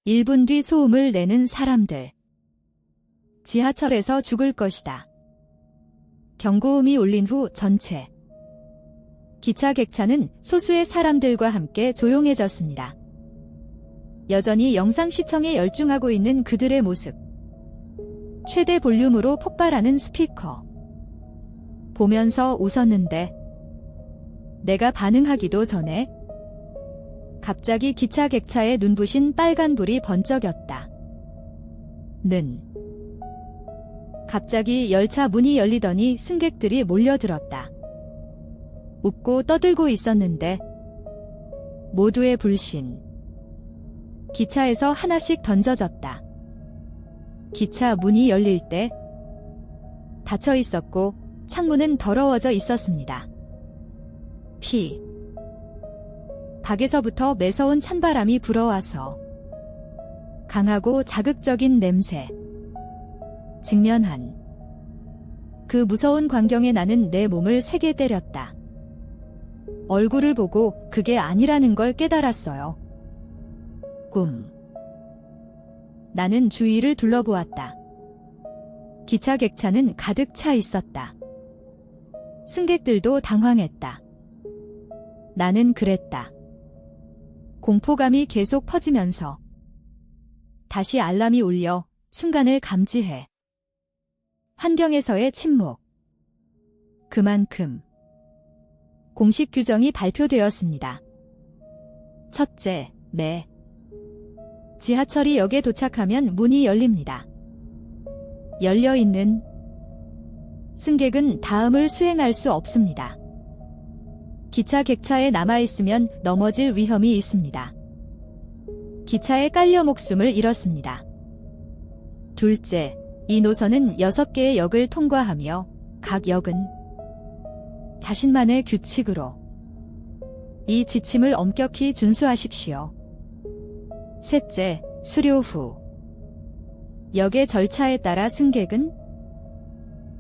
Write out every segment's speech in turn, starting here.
1분 뒤 소음을 내는 사람들. 지하철에서 죽을 것이다. 경고음이 울린 후 전체 기차 객차는 소수의 사람들과 함께 조용해졌습니다. 여전히 영상 시청에 열중하고 있는 그들의 모습. 최대 볼륨으로 폭발하는 스피커. 보면서 웃었는데 내가 반응하기도 전에 갑자기 기차 객차에 눈부신 빨간불이 번쩍였다. 갑자기 열차 문이 열리더니 승객들이 몰려들었다. 웃고 떠들고 있었는데 모두의 불신. 기차에서 하나씩 던져졌다. 기차 문이 열릴 때 닫혀 있었고 창문은 더러워져 있었습니다. 밖에서부터 매서운 찬바람이 불어와서 강하고 자극적인 냄새. 직면한 그 무서운 광경에 나는 내 몸을 세게 때렸다. 얼굴을 보고 그게 아니라는 걸 깨달았어요. 꿈. 나는 주위를 둘러보았다. 기차 객차는 가득 차 있었다. 승객들도 당황했다. 나는 그랬다. 공포감이 계속 퍼지면서 다시 알람이 울려 순간을 감지해. 환경에서의 침묵. 그만큼 공식 규정이 발표되었습니다. 첫째, 지하철이 역에 도착하면 문이 열립니다. 열려있는 승객은 다음을 수행할 수 없습니다. 기차 객차에 남아있으면 넘어질 위험이 있습니다. 기차에 깔려 목숨을 잃었습니다. 둘째, 이 노선은 6개의 역을 통과하며 각 역은 자신만의 규칙으로 이 지침을 엄격히 준수하십시오. 셋째, 수료 후 역의 절차에 따라 승객은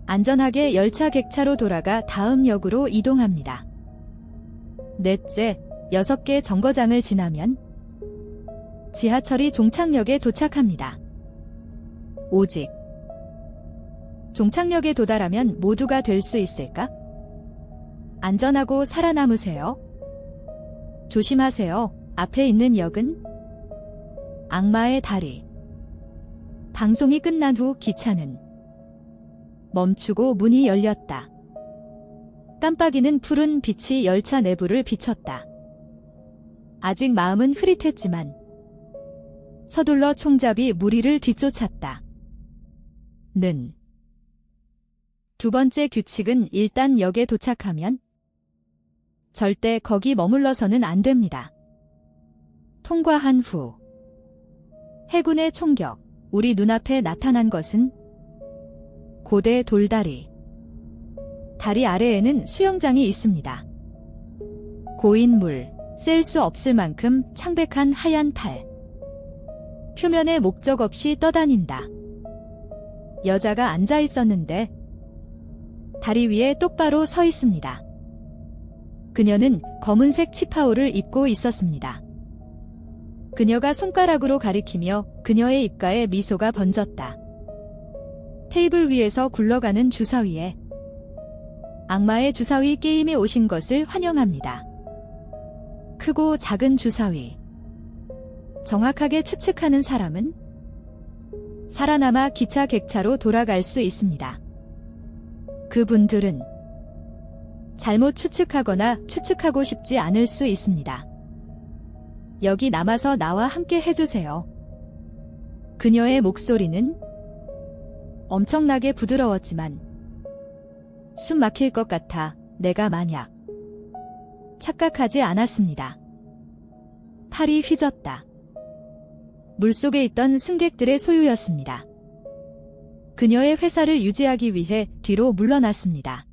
안전하게 열차 객차로 돌아가 다음 역으로 이동합니다. 넷째, 6개 정거장을 지나면 지하철이 종착역에 도착합니다. 오직 종착역에 도달하면 모두가 될 수 있을까? 안전하고 살아남으세요. 조심하세요. 앞에 있는 역은 악마의 다리. 방송이 끝난 후 기차는 멈추고 문이 열렸다. 깜빡이는 푸른 빛이 열차 내부를 비췄다. 아직 마음은 흐릿했지만 서둘러 총잡이 무리를 뒤쫓았다. 두 번째 규칙은 일단 역에 도착하면 절대 거기 머물러서는 안 됩니다. 통과한 후 해군의 총격. 우리 눈앞에 나타난 것은 고대 돌다리. 다리 아래에는 수영장이 있습니다. 고인 물, 셀 수 없을 만큼 창백한 하얀 팔. 표면에 목적 없이 떠다닌다. 여자가 앉아 있었는데 다리 위에 똑바로 서 있습니다. 그녀는 검은색 치파오를 입고 있었습니다. 그녀가 손가락으로 가리키며 그녀의 입가에 미소가 번졌다. 테이블 위에서 굴러가는 주사위에 악마의 주사위 게임에 오신 것을 환영합니다. 크고 작은 주사위. 정확하게 추측하는 사람은 살아남아 기차 객차로 돌아갈 수 있습니다. 그분들은 잘못 추측하거나 추측하고 싶지 않을 수 있습니다. 여기 남아서 나와 함께 해주세요. 그녀의 목소리는 엄청나게 부드러웠지만 숨 막힐 것 같아 내가 만약 착각하지 않았습니다. 팔이 휘졌다. 물속에 있던 승객들의 소유였습니다. 그녀의 회사를 유지하기 위해 뒤로 물러났습니다.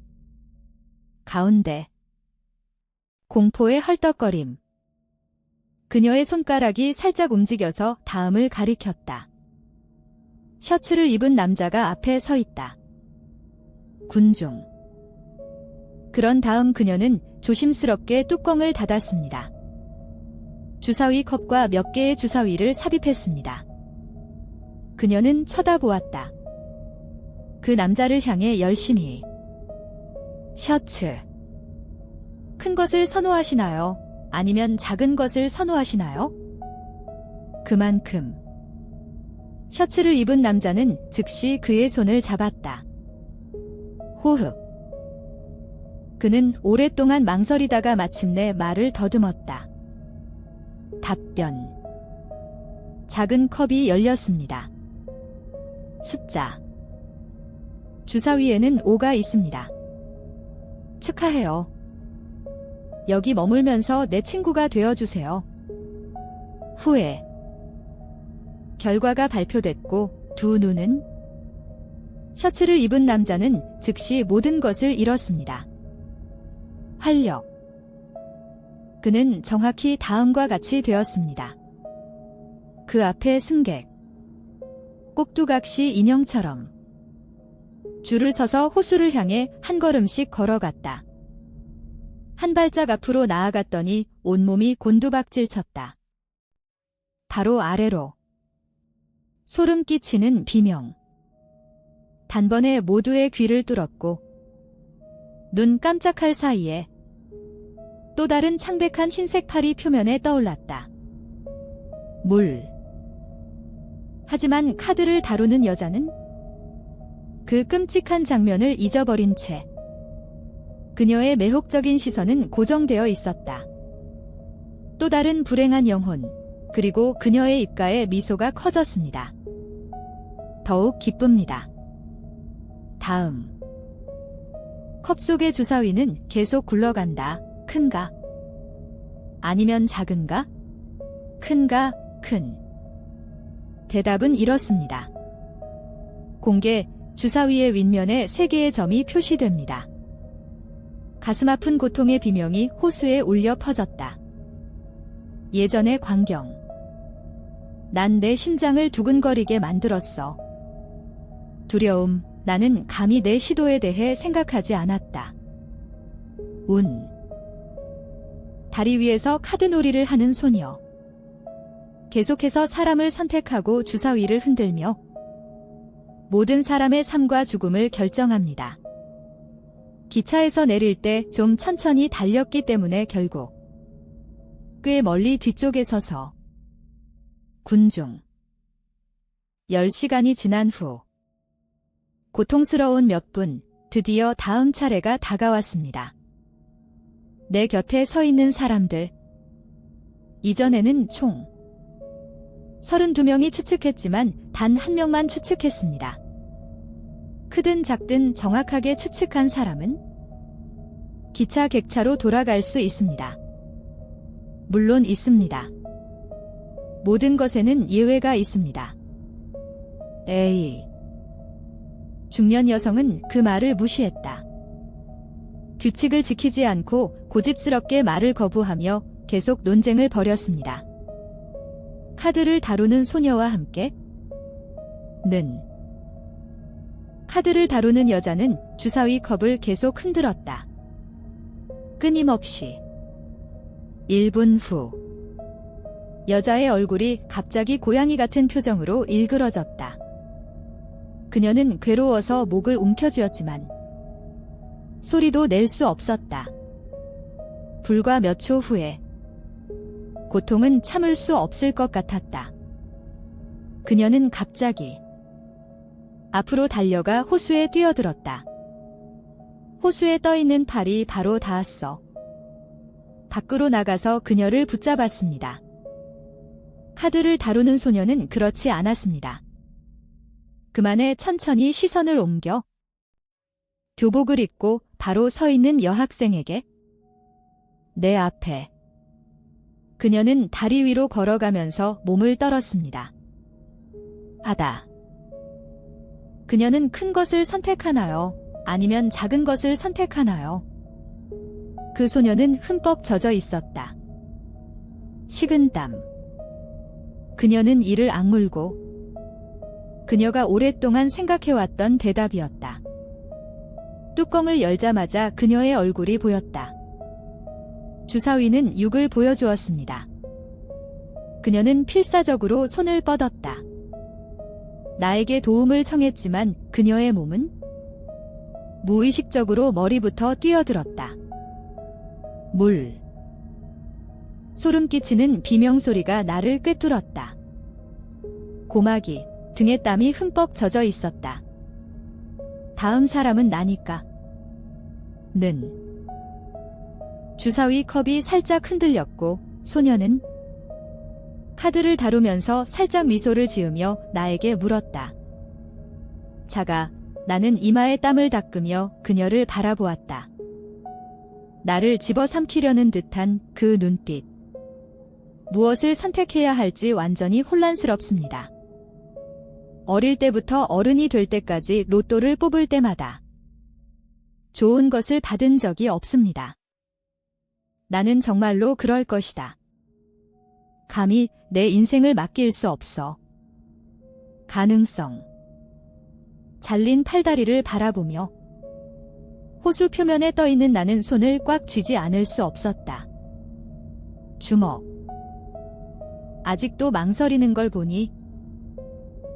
가운데 공포의 헐떡거림. 그녀의 손가락이 살짝 움직여서 다음을 가리켰다. 셔츠를 입은 남자가 앞에 서 있다. 군중. 그런 다음 그녀는 조심스럽게 뚜껑을 닫았습니다. 주사위 컵과 몇 개의 주사위를 삽입했습니다. 그녀는 쳐다보았다. 그 남자를 향해 열심히. 셔츠. 큰 것을 선호하시나요? 아니면 작은 것을 선호하시나요? 그만큼. 셔츠를 입은 남자는 즉시 그의 손을 잡았다. 호흡. 그는 오랫동안 망설이다가 마침내 말을 더듬었다. 답변. 작은 컵이 열렸습니다. 숫자. 주사위에는 5가 있습니다. 축하해요. 여기 머물면서 내 친구가 되어주세요. 후에. 결과가 발표됐고 두 눈은 셔츠를 입은 남자는 즉시 모든 것을 잃었습니다. 활력. 그는 정확히 다음과 같이 되었습니다. 그 앞에 승객. 꼭두각시 인형처럼 줄을 서서 호수를 향해 한 걸음씩 걸어갔다. 한 발짝 앞으로 나아갔더니 온몸이 곤두박질 쳤다. 바로 아래로. 소름 끼치는 비명. 단번에 모두의 귀를 뚫었고 눈 깜짝할 사이에 또 다른 창백한 흰색 팔이 표면에 떠올랐다. 물. 하지만 카드를 다루는 여자는 그 끔찍한 장면을 잊어버린 채 그녀의 매혹적인 시선은 고정되어 있었다. 또 다른 불행한 영혼, 그리고 그녀의 입가에 미소가 커졌습니다. 더욱 기쁩니다. 다음. 컵 속의 주사위는 계속 굴러간다. 큰가? 아니면 작은가? 큰가? 큰. 대답은 이렇습니다. 공개, 주사위의 윗면에 3개의 점이 표시됩니다. 가슴 아픈 고통의 비명이 호수에 울려 퍼졌다. 예전의 광경. 난 내 심장을 두근거리게 만들었어. 두려움, 나는 감히 내 시도에 대해 생각하지 않았다. 운. 다리 위에서 카드놀이를 하는 소녀. 계속해서 사람을 선택하고 주사위를 흔들며 모든 사람의 삶과 죽음을 결정합니다. 기차에서 내릴 때 좀 천천히 달렸기 때문에 결국 꽤 멀리 뒤쪽에 서서 군중. 10시간이 지난 후 고통스러운 몇 분, 드디어 다음 차례가 다가왔습니다. 내 곁에 서 있는 사람들. 이전에는 총 32명이 추측했지만 단 1명만 추측했습니다. 크든 작든 정확하게 추측한 사람은 기차 객차로 돌아갈 수 있습니다. 물론 있습니다. 모든 것에는 예외가 있습니다. 에이. 중년 여성은 그 말을 무시했다. 규칙을 지키지 않고 고집스럽게 말을 거부하며 계속 논쟁을 벌였습니다. 카드를 다루는 소녀와 함께 카드를 다루는 여자는 주사위 컵을 계속 흔들었다. 끊임없이. 1분 후. 여자의 얼굴이 갑자기 고양이 같은 표정으로 일그러졌다. 그녀는 괴로워서 목을 움켜쥐었지만 소리도 낼 수 없었다. 불과 몇 초 후에 고통은 참을 수 없을 것 같았다. 그녀는 갑자기 앞으로 달려가 호수에 뛰어들었다. 호수에 떠있는 팔이 바로 닿았어. 밖으로 나가서 그녀를 붙잡았습니다. 카드를 다루는 소녀는 그렇지 않았습니다. 그만에 천천히 시선을 옮겨 교복을 입고 바로 서 있는 여학생에게 내 앞에. 그녀는 다리 위로 걸어가면서 몸을 떨었습니다. 바다. 그녀는 큰 것을 선택하나요? 아니면 작은 것을 선택하나요? 그 소녀는 흠뻑 젖어 있었다. 식은땀. 그녀는 이를 악물고 그녀가 오랫동안 생각해왔던 대답이었다. 뚜껑을 열자마자 그녀의 얼굴이 보였다. 주사위는 6을 보여주었습니다. 그녀는 필사적으로 손을 뻗었다. 나에게 도움을 청했지만 그녀의 몸은 무의식적으로 머리부터 뛰어들었다. 물. 소름 끼치는 비명소리가 나를 꿰뚫었다. 고막이, 등에 땀이 흠뻑 젖어 있었다. 다음 사람은 나니까. 주사위 컵이 살짝 흔들렸고 소녀는 카드를 다루면서 살짝 미소를 지으며 나에게 물었다. 자가, 나는 이마에 땀을 닦으며 그녀를 바라보았다. 나를 집어삼키려는 듯한 그 눈빛. 무엇을 선택해야 할지 완전히 혼란스럽습니다. 어릴 때부터 어른이 될 때까지 로또를 뽑을 때마다 좋은 것을 받은 적이 없습니다. 나는 정말로 그럴 것이다. 감히 내 인생을 맡길 수 없어. 가능성. 잘린 팔다리를 바라보며 호수 표면에 떠있는 나는 손을 꽉 쥐지 않을 수 없었다. 주먹. 아직도 망설이는 걸 보니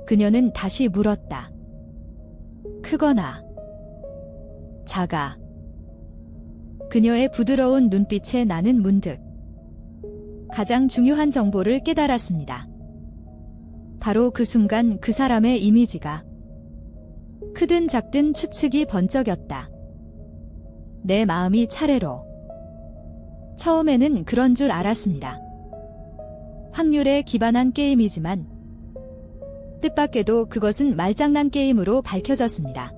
그녀는 다시 물었다. 크거나 작아. 그녀의 부드러운 눈빛에 나는 문득 가장 중요한 정보를 깨달았습니다. 바로 그 순간 그 사람의 이미지가 크든 작든 추측이 번쩍였다. 내 마음이 차례로. 처음에는 그런 줄 알았습니다. 확률에 기반한 게임이지만 뜻밖에도 그것은 말장난 게임으로 밝혀졌습니다.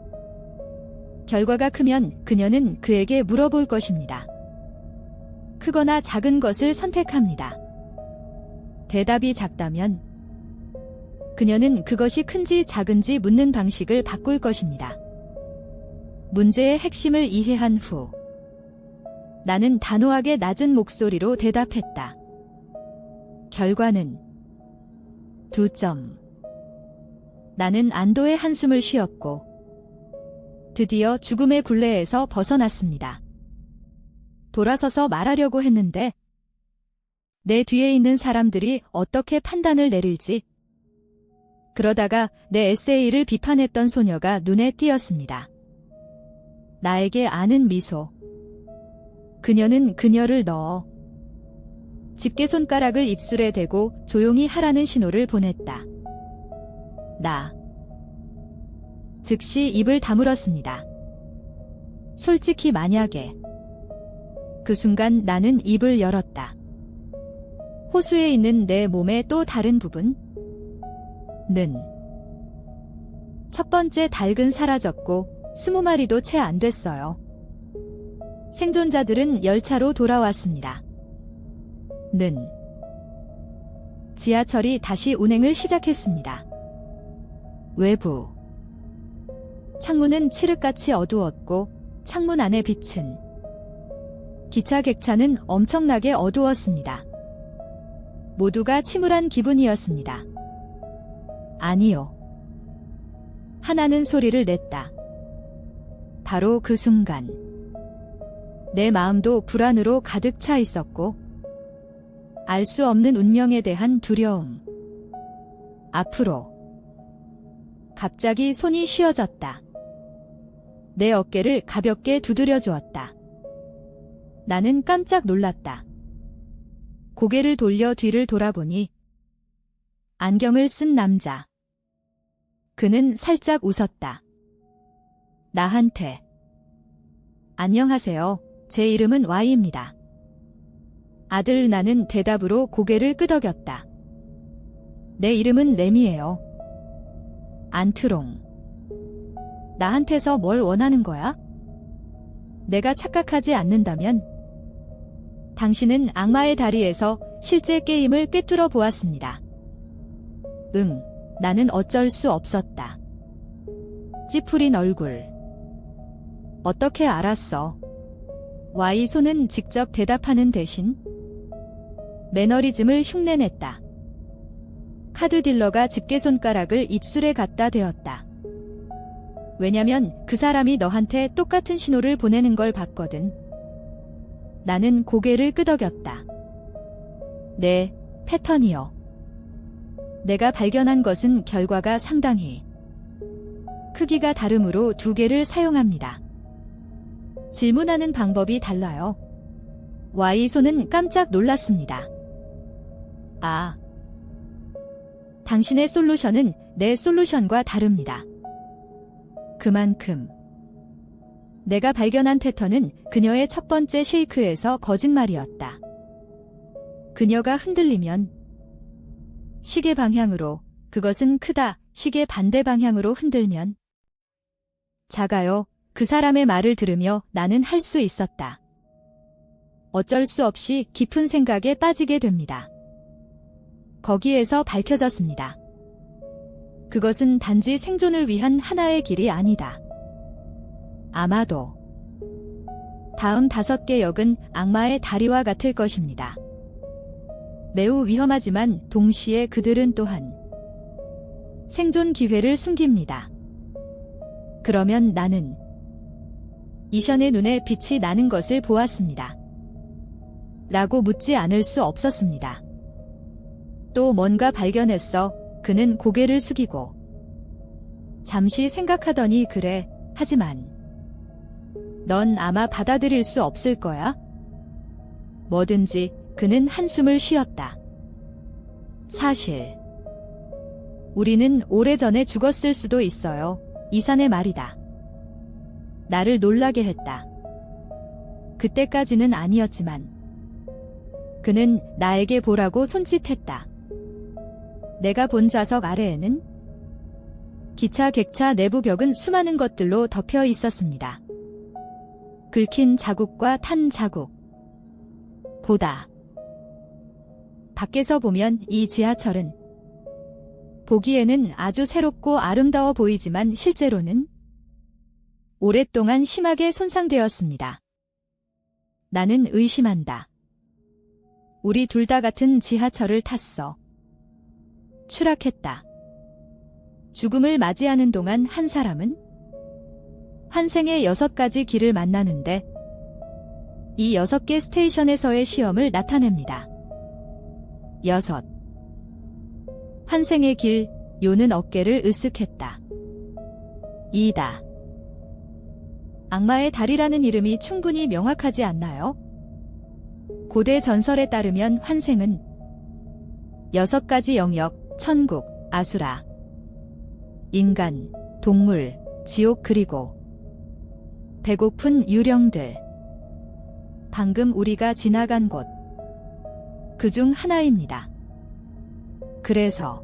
결과가 크면 그녀는 그에게 물어볼 것입니다. 크거나 작은 것을 선택합니다. 대답이 작다면 그녀는 그것이 큰지 작은지 묻는 방식을 바꿀 것입니다. 문제의 핵심을 이해한 후 나는 단호하게 낮은 목소리로 대답했다. 결과는 2점. 나는 안도의 한숨을 쉬었고 드디어 죽음의 굴레에서 벗어났습니다. 돌아서서 말하려고 했는데 내 뒤에 있는 사람들이 어떻게 판단을 내릴지. 그러다가 내 에세이를 비판했던 소녀가 눈에 띄었습니다. 나에게 아는 미소. 그녀는 그녀를 넣어 집게손가락을 입술에 대고 조용히 하라는 신호를 보냈다. 나 즉시 입을 다물었습니다. 솔직히 만약에. 그 순간 나는 입을 열었다. 호수에 있는 내 몸의 또 다른 부분? 첫 번째 닭은 사라졌고 20마리도 채 안 됐어요. 생존자들은 열차로 돌아왔습니다. 지하철이 다시 운행을 시작했습니다. 외부. 창문은 칠흑같이 어두웠고 창문 안의 빛은 기차 객차는 엄청나게 어두웠습니다. 모두가 침울한 기분이었습니다. 아니요. 하나는 소리를 냈다. 바로 그 순간 내 마음도 불안으로 가득 차 있었고 알 수 없는 운명에 대한 두려움. 앞으로. 갑자기 손이 쉬어졌다. 내 어깨를 가볍게 두드려 주었다. 나는 깜짝 놀랐다. 고개를 돌려 뒤를 돌아보니 안경을 쓴 남자. 그는 살짝 웃었다. 나한테. 안녕하세요. 제 이름은 Y입니다. 아들. 나는 대답으로 고개를 끄덕였다. 내 이름은 램이에요. 안트롱. 나한테서 뭘 원하는 거야? 내가 착각하지 않는다면 당신은 악마의 다리에서 실제 게임을 꿰뚫어 보았습니다. 응, 나는 어쩔 수 없었다. 찌푸린 얼굴. 어떻게 알았어? Y 손은 직접 대답하는 대신 매너리즘을 흉내냈다. 카드 딜러가 집게손가락을 입술에 갖다 대었다. 왜냐면 그 사람이 너한테 똑같은 신호를 보내는 걸 봤거든. 나는 고개를 끄덕였다. 네, 패턴이요. 내가 발견한 것은 결과가 상당히 크기가 다르므로 두 개를 사용합니다. 질문하는 방법이 달라요. Y손은 깜짝 놀랐습니다. 아, 당신의 솔루션은 내 솔루션과 다릅니다. 그만큼 내가 발견한 패턴은 그녀의 첫 번째 쉐이크에서 거짓말이었다. 그녀가 흔들리면 시계 방향으로, 그것은 크다, 시계 반대 방향으로 흔들면 작아요. 그 사람의 말을 들으며 나는 할 수 있었다. 어쩔 수 없이 깊은 생각에 빠지게 됩니다. 거기에서 밝혀졌습니다. 그것은 단지 생존을 위한 하나의 길이 아니다. 아마도 다음 5개 역은 악마의 다리와 같을 것입니다. 매우 위험하지만 동시에 그들은 또한 생존 기회를 숨깁니다. 그러면 나는 이션의 눈에 빛이 나는 것을 보았습니다. 라고 묻지 않을 수 없었습니다. 또 뭔가 발견했어. 그는 고개를 숙이고 잠시 생각하더니 그래, 하지만 넌 아마 받아들일 수 없을 거야. 뭐든지. 그는 한숨을 쉬었다. 사실 우리는 오래전에 죽었을 수도 있어요. 이산의 말이다. 나를 놀라게 했다. 그때까지는 아니었지만 그는 나에게 보라고 손짓했다. 내가 본 좌석 아래에는 기차 객차 내부 벽은 수많은 것들로 덮여 있었습니다. 긁힌 자국과 탄 자국. 보다 밖에서 보면 이 지하철은 보기에는 아주 새롭고 아름다워 보이지만 실제로는 오랫동안 심하게 손상되었습니다. 나는 의심한다. 우리 둘 다 같은 지하철을 탔어. 추락했다. 죽음을 맞이하는 동안 한 사람은 환생의 6가지 길을 만나는데 이 6개 스테이션에서의 시험을 나타냅니다. 6. 환생의 길, 요는 어깨를 으쓱했다. 2다. 악마의 다리라는 이름이 충분히 명확하지 않나요? 고대 전설에 따르면 환생은 6가지 영역, 천국, 아수라, 인간, 동물, 지옥 그리고 배고픈 유령들. 방금 우리가 지나간 곳. 그중 하나입니다. 그래서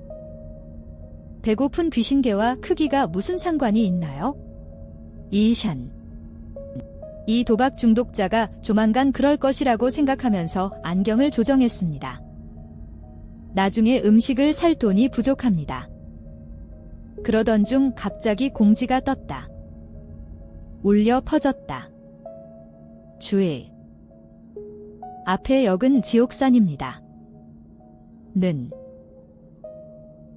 배고픈 귀신개와 크기가 무슨 상관이 있나요? 이샨. 이 도박 중독자가 조만간 그럴 것이라고 생각하면서 안경을 조정했습니다. 나중에 음식을 살 돈이 부족합니다. 그러던 중 갑자기 공지가 떴다. 울려 퍼졌다. 주의. 앞의 역은 지옥산입니다. 는.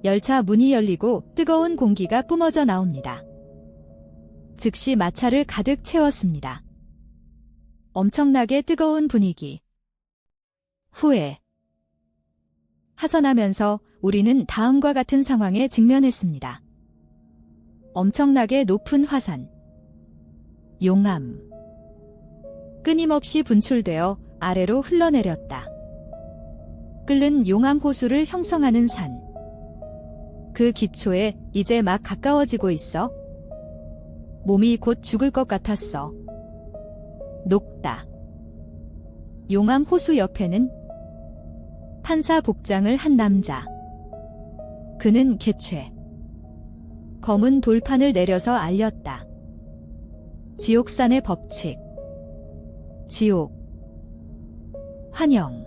열차 문이 열리고 뜨거운 공기가 뿜어져 나옵니다. 즉시 마차를 가득 채웠습니다. 엄청나게 뜨거운 분위기. 후에 하선하면서 우리는 다음과 같은 상황에 직면했습니다. 엄청나게 높은 화산. 용암. 끊임없이 분출되어 아래로 흘러내렸다. 끓는 용암 호수를 형성하는 산. 그 기초에 이제 막 가까워지고 있어. 몸이 곧 죽을 것 같았어. 녹다. 용암 호수 옆에는 판사 복장을 한 남자. 그는 개최. 검은 돌판을 내려서 알렸다. 지옥산의 법칙. 지옥. 환영.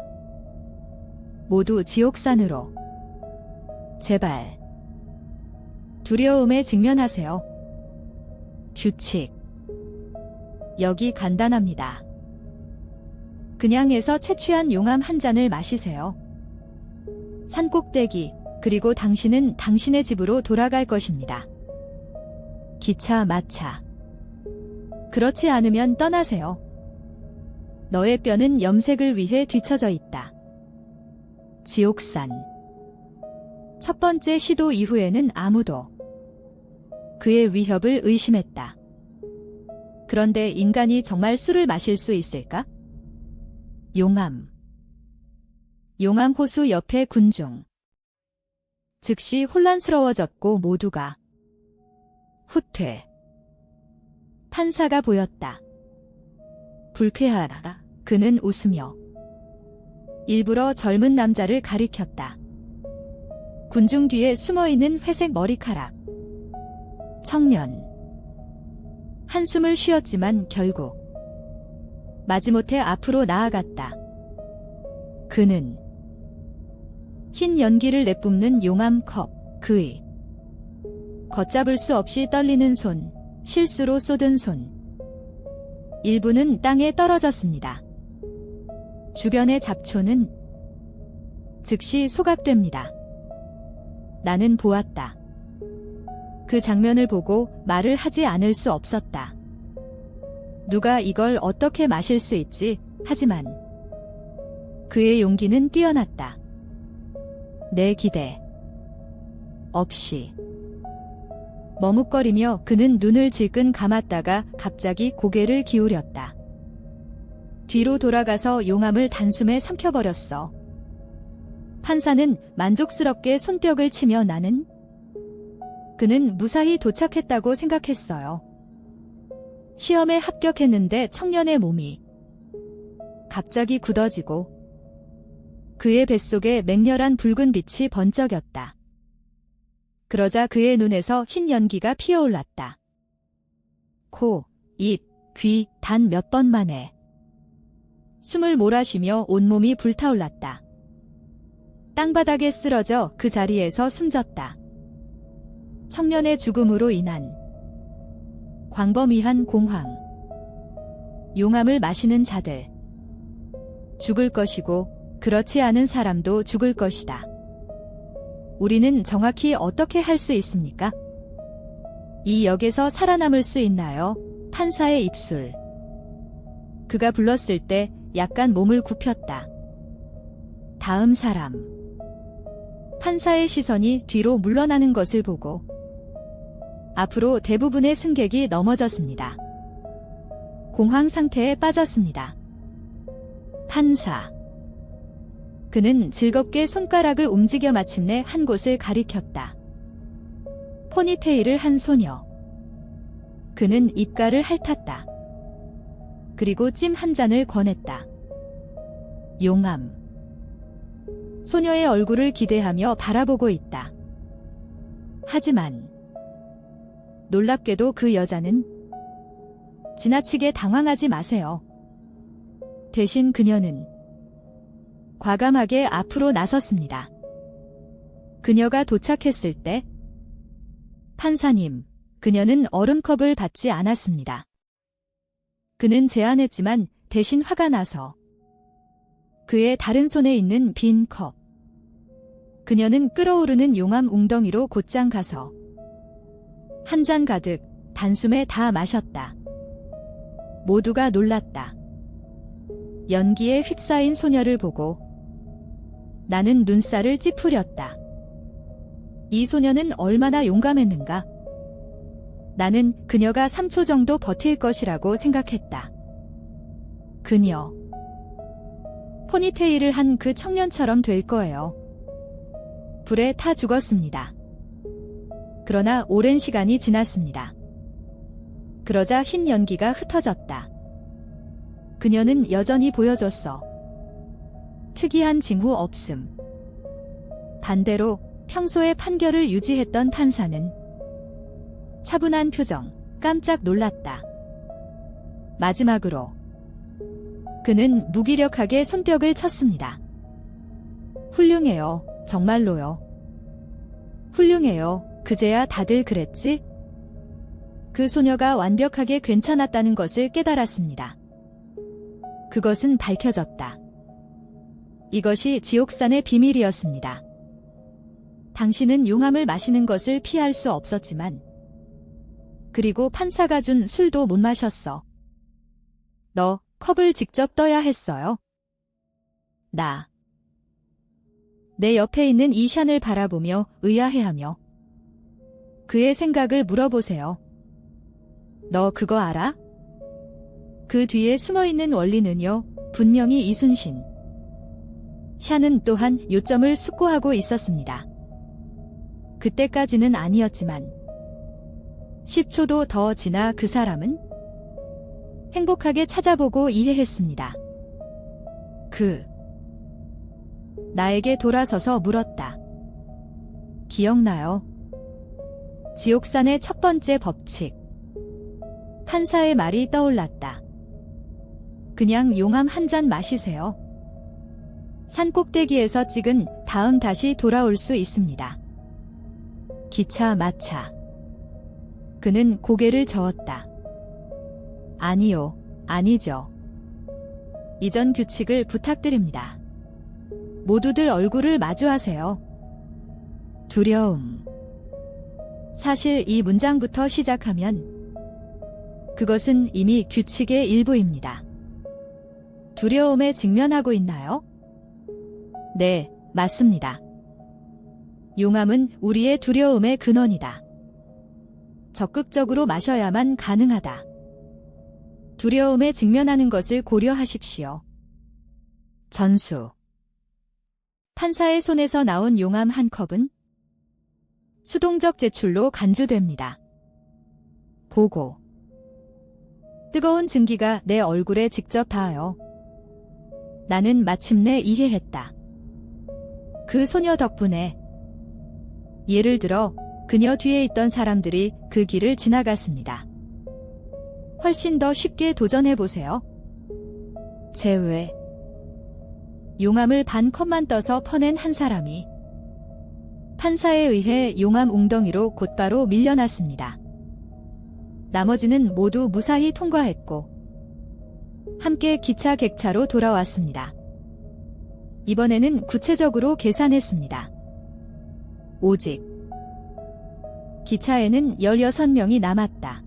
모두 지옥산으로. 제발. 두려움에 직면하세요. 규칙. 여기 간단합니다. 그냥에서 채취한 용암 한 잔을 마시세요. 산꼭대기, 그리고 당신은 당신의 집으로 돌아갈 것입니다. 기차, 마차. 그렇지 않으면 떠나세요. 너의 뼈는 염색을 위해 뒤처져 있다. 지옥산. 첫 번째 시도 이후에는 아무도 그의 위협을 의심했다. 그런데 인간이 정말 술을 마실 수 있을까? 용암 호수 옆의 군중. 즉시 혼란스러워졌고 모두가 후퇴. 판사가 보였다. 불쾌하다. 그는 웃으며 일부러 젊은 남자를 가리켰다. 군중 뒤에 숨어있는 회색 머리카락. 청년. 한숨을 쉬었지만 결국 마지못해 앞으로 나아갔다. 그는 흰 연기를 내뿜는 용암컵, 그의 걷잡을 수 없이 떨리는 손, 실수로 쏟은 손. 일부는 땅에 떨어졌습니다. 주변의 잡초는 즉시 소각됩니다. 나는 보았다. 그 장면을 보고 말을 하지 않을 수 없었다. 누가 이걸 어떻게 마실 수 있지? 하지만 그의 용기는 뛰어났다. 내 기대 없이. 머뭇거리며 그는 눈을 질끈 감았다가 갑자기 고개를 기울였다. 뒤로 돌아가서 용암을 단숨에 삼켜버렸어. 판사는 만족스럽게 손뼉을 치며 그는 무사히 도착했다고 생각했어요. 시험에 합격했는데 청년의 몸이 갑자기 굳어지고 그의 뱃속에 맹렬한 붉은 빛이 번쩍였다. 그러자 그의 눈에서 흰 연기가 피어올랐다. 코, 입, 귀 단 몇 번 만에 숨을 몰아쉬며 온몸이 불타올랐다. 땅바닥에 쓰러져 그 자리에서 숨졌다. 청년의 죽음으로 인한 광범위한 공황. 용암을 마시는 자들 죽을 것이고 그렇지 않은 사람도 죽을 것이다. 우리는 정확히 어떻게 할 수 있습니까? 이 역에서 살아남을 수 있나요? 판사의 입술. 그가 불렀을 때 약간 몸을 굽혔다. 다음 사람. 판사의 시선이 뒤로 물러나는 것을 보고 앞으로 대부분의 승객이 넘어졌습니다. 공황 상태에 빠졌습니다. 판사. 그는 즐겁게 손가락을 움직여 마침내 한 곳을 가리켰다. 포니테일을 한 소녀. 그는 입가를 핥았다. 그리고 찜 한 잔을 권했다. 용암. 소녀의 얼굴을 기대하며 바라보고 있다. 하지만 놀랍게도 그 여자는 지나치게 당황하지 마세요. 대신 그녀는 과감하게 앞으로 나섰습니다. 그녀가 도착했을 때 판사님, 그녀는 얼음컵을 받지 않았습니다. 그는 제안했지만 대신 화가 나서 그의 다른 손에 있는 빈 컵. 그녀는 끓어오르는 용암 웅덩이로 곧장 가서 한 잔 가득 단숨에 다 마셨다. 모두가 놀랐다. 연기에 휩싸인 소녀를 보고 나는 눈살을 찌푸렸다. 이 소녀는 얼마나 용감했는가? 나는 그녀가 3초 정도 버틸 것이라고 생각했다. 그녀. 포니테일을 한 그 청년처럼 될 거예요. 불에 타 죽었습니다. 그러나 오랜 시간이 지났습니다. 그러자 흰 연기가 흩어졌다. 그녀는 여전히 보여줬어. 특이한 징후 없음. 반대로 평소의 판결을 유지했던 판사는 차분한 표정, 깜짝 놀랐다. 마지막으로 그는 무기력하게 손뼉을 쳤습니다. 훌륭해요. 정말로요. 훌륭해요. 그제야 다들 그랬지? 그 소녀가 완벽하게 괜찮았다는 것을 깨달았습니다. 그것은 밝혀졌다. 이것이 지옥산의 비밀이었습니다. 당신은 용암을 마시는 것을 피할 수 없었지만 그리고 판사가 준 술도 못 마셨어. 너 컵을 직접 떠야 했어요. 내 옆에 있는 이 샨을 바라보며 의아해하며 그의 생각을 물어보세요. 너 그거 알아? 그 뒤에 숨어있는 원리는요, 분명히 이순신. 샨은 또한 요점을 숙고하고 있었습니다. 그때까지는 아니었지만 10초도 더 지나 그 사람은 행복하게 찾아보고 이해했습니다. 나에게 돌아서서 물었다. 기억나요? 지옥산의 첫 번째 법칙. 판사의 말이 떠올랐다. 그냥 용암 한 잔 마시세요. 산 꼭대기에서 찍은 다음 다시 돌아올 수 있습니다. 기차 마차. 그는 고개를 저었다. 아니요, 아니죠. 이전 규칙을 부탁드립니다. 모두들 얼굴을 마주하세요. 두려움. 사실 이 문장부터 시작하면 그것은 이미 규칙의 일부입니다. 두려움에 직면하고 있나요? 네, 맞습니다. 용암은 우리의 두려움의 근원이다. 적극적으로 마셔야만 가능하다. 두려움에 직면하는 것을 고려하십시오. 전수. 판사의 손에서 나온 용암 한 컵은 수동적 제출로 간주됩니다. 보고. 뜨거운 증기가 내 얼굴에 직접 닿아요. 나는 마침내 이해했다. 그 소녀 덕분에. 예를 들어 그녀 뒤에 있던 사람들이 그 길을 지나갔습니다. 훨씬 더 쉽게 도전해보세요. 제외. 용암을 반 컵만 떠서 퍼낸 한 사람이 판사에 의해 용암 웅덩이로 곧바로 밀려났습니다. 나머지는 모두 무사히 통과했고 함께 기차 객차로 돌아왔습니다. 이번에는 구체적으로 계산했습니다. 오직 기차에는 16명이 남았다.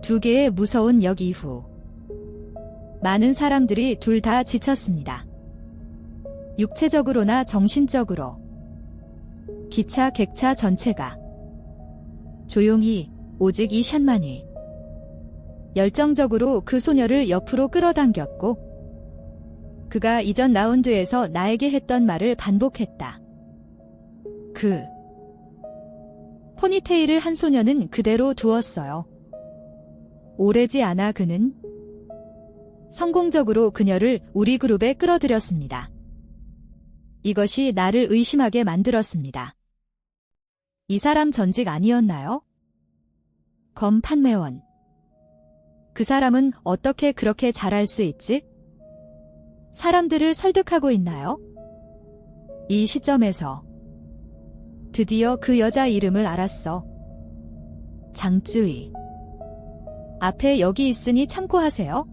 2개의 무서운 역 이후 많은 사람들이 둘 다 지쳤습니다. 육체적으로나 정신적으로. 기차 객차 전체가 조용히 오직 이 샨만이 열정적으로 그 소녀를 옆으로 끌어당겼고 그가 이전 라운드에서 나에게 했던 말을 반복했다. 포니테일을 한 소녀는 그대로 두었어요. 오래지 않아 그는 성공적으로 그녀를 우리 그룹에 끌어들였습니다. 이것이 나를 의심하게 만들었습니다. 이 사람 전직 아니었나요? 검 판매원. 그 사람은 어떻게 그렇게 잘할 수 있지? 사람들을 설득하고 있나요? 이 시점에서 드디어 그 여자 이름을 알았어. 장쯔위. 앞에 여기 있으니 참고하세요.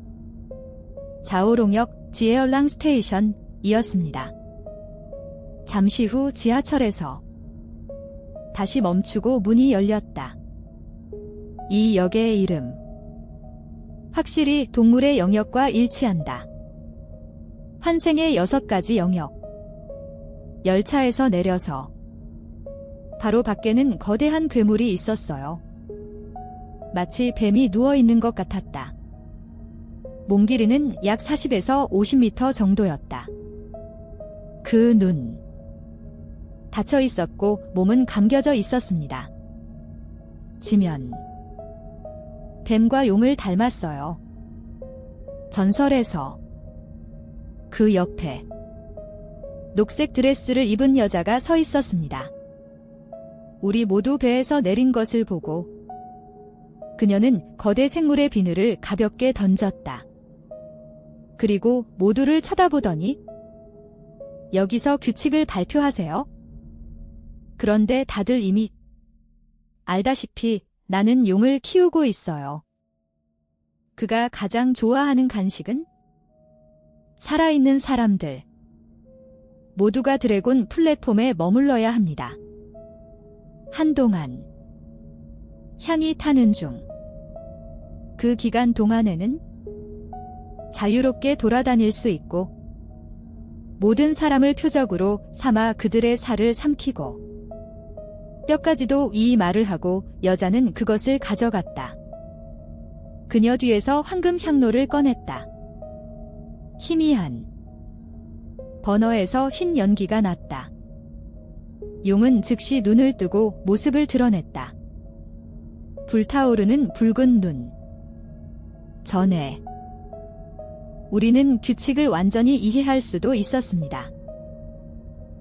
자오롱역 지에얼랑 스테이션이었습니다. 잠시 후 지하철에서 다시 멈추고 문이 열렸다. 이 역의 이름. 확실히 동물의 영역과 일치한다. 환생의 6가지 영역. 열차에서 내려서 바로 밖에는 거대한 괴물이 있었어요. 마치 뱀이 누워있는 것 같았다. 몸 길이는 약 40에서 50m 정도였다. 그 눈. 닫혀 있었고 몸은 감겨져 있었습니다. 지면. 뱀과 용을 닮았어요. 전설에서. 그 옆에 녹색 드레스를 입은 여자가 서 있었습니다. 우리 모두 배에서 내린 것을 보고 그녀는 거대 생물의 비늘을 가볍게 던졌다. 그리고 모두를 쳐다보더니 여기서 규칙을 발표하세요. 그런데 다들 이미 알다시피 나는 용을 키우고 있어요. 그가 가장 좋아하는 간식은 살아있는 사람들. 모두가 드래곤 플랫폼에 머물러야 합니다. 한동안 향이 타는 중. 그 기간 동안에는 자유롭게 돌아다닐 수 있고 모든 사람을 표적으로 삼아 그들의 살을 삼키고 뼈까지도 이 말을 하고 여자는 그것을 가져갔다. 그녀 뒤에서 황금 향로를 꺼냈다. 희미한 버너에서 흰 연기가 났다. 용은 즉시 눈을 뜨고 모습을 드러냈다. 불타오르는 붉은 눈. 전에 우리는 규칙을 완전히 이해할 수도 있었습니다.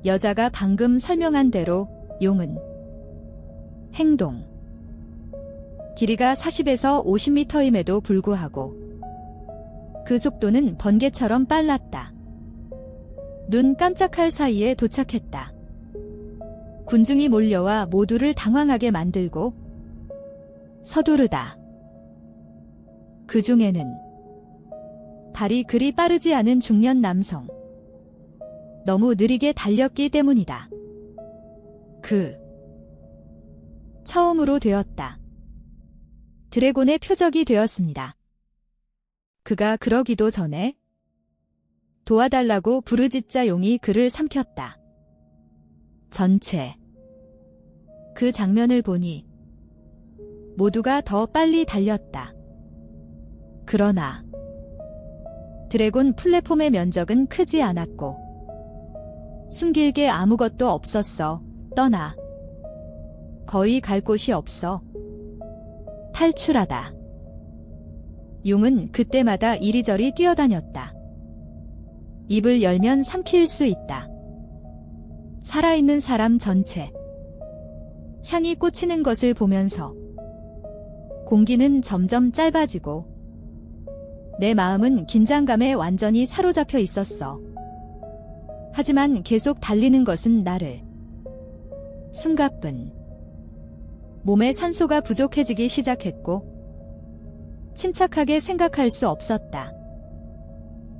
여자가 방금 설명한 대로 용은 행동. 길이가 40에서 50m임에도 불구하고 그 속도는 번개처럼 빨랐다. 눈 깜짝할 사이에 도착했다. 군중이 몰려와 모두를 당황하게 만들고 서두르다. 그 중에는 발이 그리 빠르지 않은 중년 남성. 너무 느리게 달렸기 때문이다. 처음으로 되었다. 드래곤의 표적이 되었습니다. 그가 그러기도 전에 도와달라고 부르짖자 용이 그를 삼켰다. 전체 그 장면을 보니 모두가 더 빨리 달렸다. 그러나 드래곤 플랫폼의 면적은 크지 않았고 숨길 게 아무것도 없었어. 떠나. 거의 갈 곳이 없어. 탈출하다. 용은 그때마다 이리저리 뛰어다녔다. 입을 열면 삼킬 수 있다. 살아있는 사람 전체. 향이 꽂히는 것을 보면서 공기는 점점 짧아지고 내 마음은 긴장감에 완전히 사로잡혀 있었어. 하지만 계속 달리는 것은 나를 숨가쁜 몸에 산소가 부족해지기 시작했고 침착하게 생각할 수 없었다.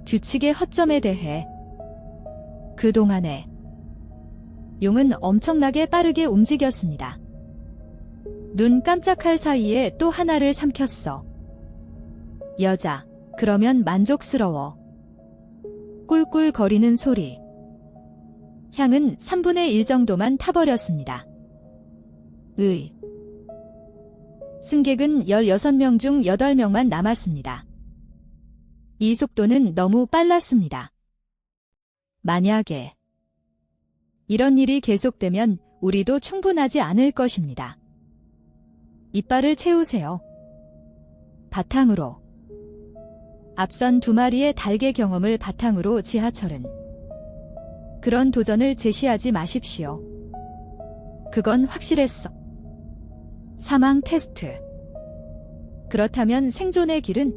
규칙의 허점에 대해. 그동안에 용은 엄청나게 빠르게 움직였습니다. 눈 깜짝할 사이에 또 하나를 삼켰어. 여자. 그러면 만족스러워. 꿀꿀거리는 소리. 향은 3분의 1 정도만 타버렸습니다. 승객은 16명 중 8명만 남았습니다. 이 속도는 너무 빨랐습니다. 만약에 이런 일이 계속되면 우리도 충분하지 않을 것입니다. 이빨을 채우세요. 바탕으로. 앞선 2마리의 달개 경험을 바탕으로 지하철은 그런 도전을 제시하지 마십시오. 그건 확실했어. 사망 테스트. 그렇다면 생존의 길은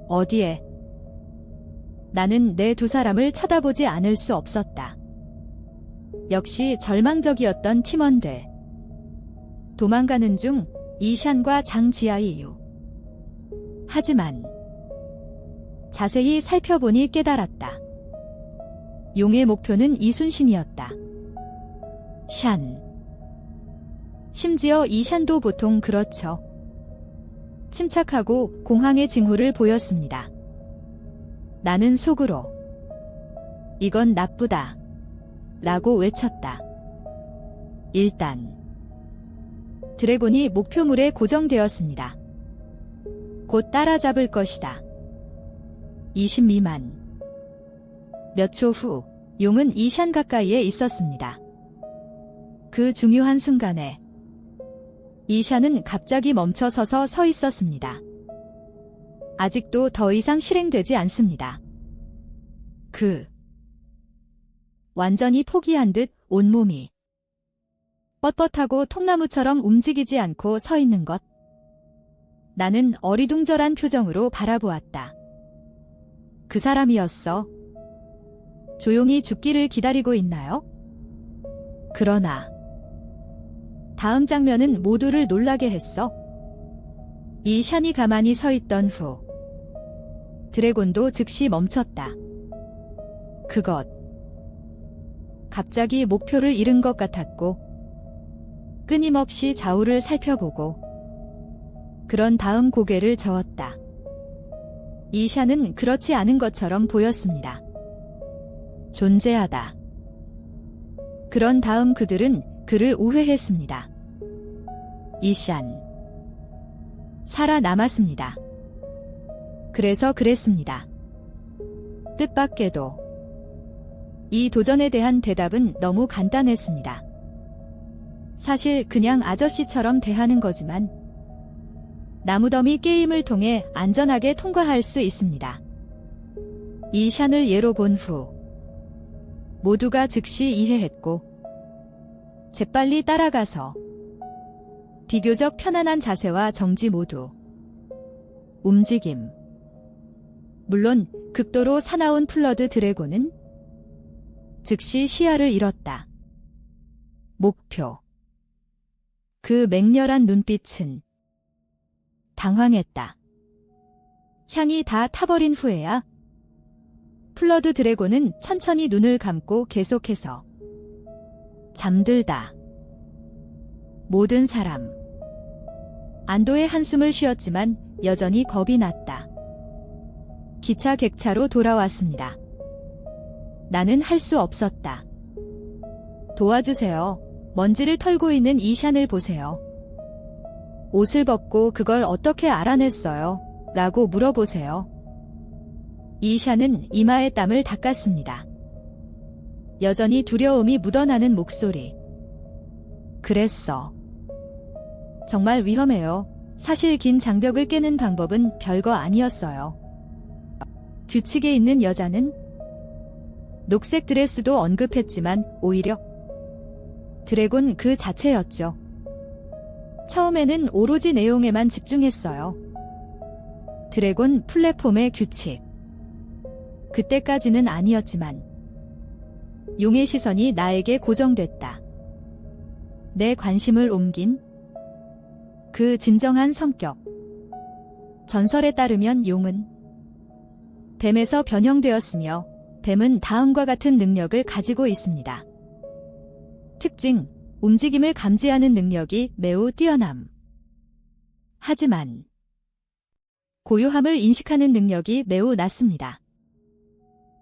어디에? 나는 내 2사람을 쳐다보지 않을 수 없었다. 역시 절망적이었던 팀원들. 도망가는 중 이샨과 장지아이유. 하지만 자세히 살펴보니 깨달았다. 용의 목표는 이순신이었다. 샨. 심지어 이샨도 보통 그렇죠. 침착하고 공황의 징후를 보였습니다. 나는 속으로 이건 나쁘다 라고 외쳤다. 일단 드래곤이 목표물에 고정되었습니다. 곧 따라잡을 것이다. 20 미만. 몇 초 후 용은 이샨 가까이에 있었습니다. 그 중요한 순간에 이샨은 갑자기 멈춰서서 서 있었습니다. 아직도 더 이상 실행되지 않습니다. 완전히 포기한 듯 온몸이 뻣뻣하고 통나무처럼 움직이지 않고 서 있는 것. 나는 어리둥절한 표정으로 바라보았다. 그 사람이었어. 조용히 죽기를 기다리고 있나요? 그러나 다음 장면은 모두를 놀라게 했어. 이샨이 가만히 서 있던 후 드래곤도 즉시 멈췄다. 그것. 갑자기 목표를 잃은 것 같았고 끊임없이 좌우를 살펴보고 그런 다음 고개를 저었다. 이샨은 그렇지 않은 것처럼 보였습니다. 존재하다. 그런 다음 그들은 그를 우회했습니다. 이샨. 살아남았습니다. 그래서 그랬습니다. 뜻밖에도 이 도전에 대한 대답은 너무 간단했습니다. 사실 그냥 아저씨처럼 대하는 거지만 나무더미 게임을 통해 안전하게 통과할 수 있습니다. 이 샨을 예로 본 후 모두가 즉시 이해했고 재빨리 따라가서 비교적 편안한 자세와 정지 모두 움직임. 물론 극도로 사나운 플러드 드래곤은 즉시 시야를 잃었다. 목표. 그 맹렬한 눈빛은 당황했다. 향이 다 타버린 후에야 플러드 드래곤은 천천히 눈을 감고 계속해서 잠들다. 모든 사람. 안도의 한숨을 쉬었지만 여전히 겁이 났다. 기차 객차로 돌아왔습니다. 나는 할 수 없었다. 도와주세요. 먼지를 털고 있는 이 샨을 보세요. 옷을 벗고 그걸 어떻게 알아냈어요? 라고 물어보세요. 이 샨은 이마에 땀을 닦았습니다. 여전히 두려움이 묻어나는 목소리. 그랬어. 정말 위험해요. 사실 긴 장벽을 깨는 방법은 별거 아니었어요. 규칙에 있는 여자는 녹색 드레스도 언급했지만 오히려 드래곤 그 자체였죠. 처음에는 오로지 내용에만 집중했어요. 드래곤 플랫폼의 규칙. 그때까지는 아니었지만 용의 시선이 나에게 고정됐다. 내 관심을 옮긴 그 진정한 성격. 전설에 따르면 용은 뱀에서 변형되었으며 뱀은 다음과 같은 능력을 가지고 있습니다. 특징, 움직임을 감지하는 능력이 매우 뛰어남. 하지만 고요함을 인식하는 능력이 매우 낮습니다.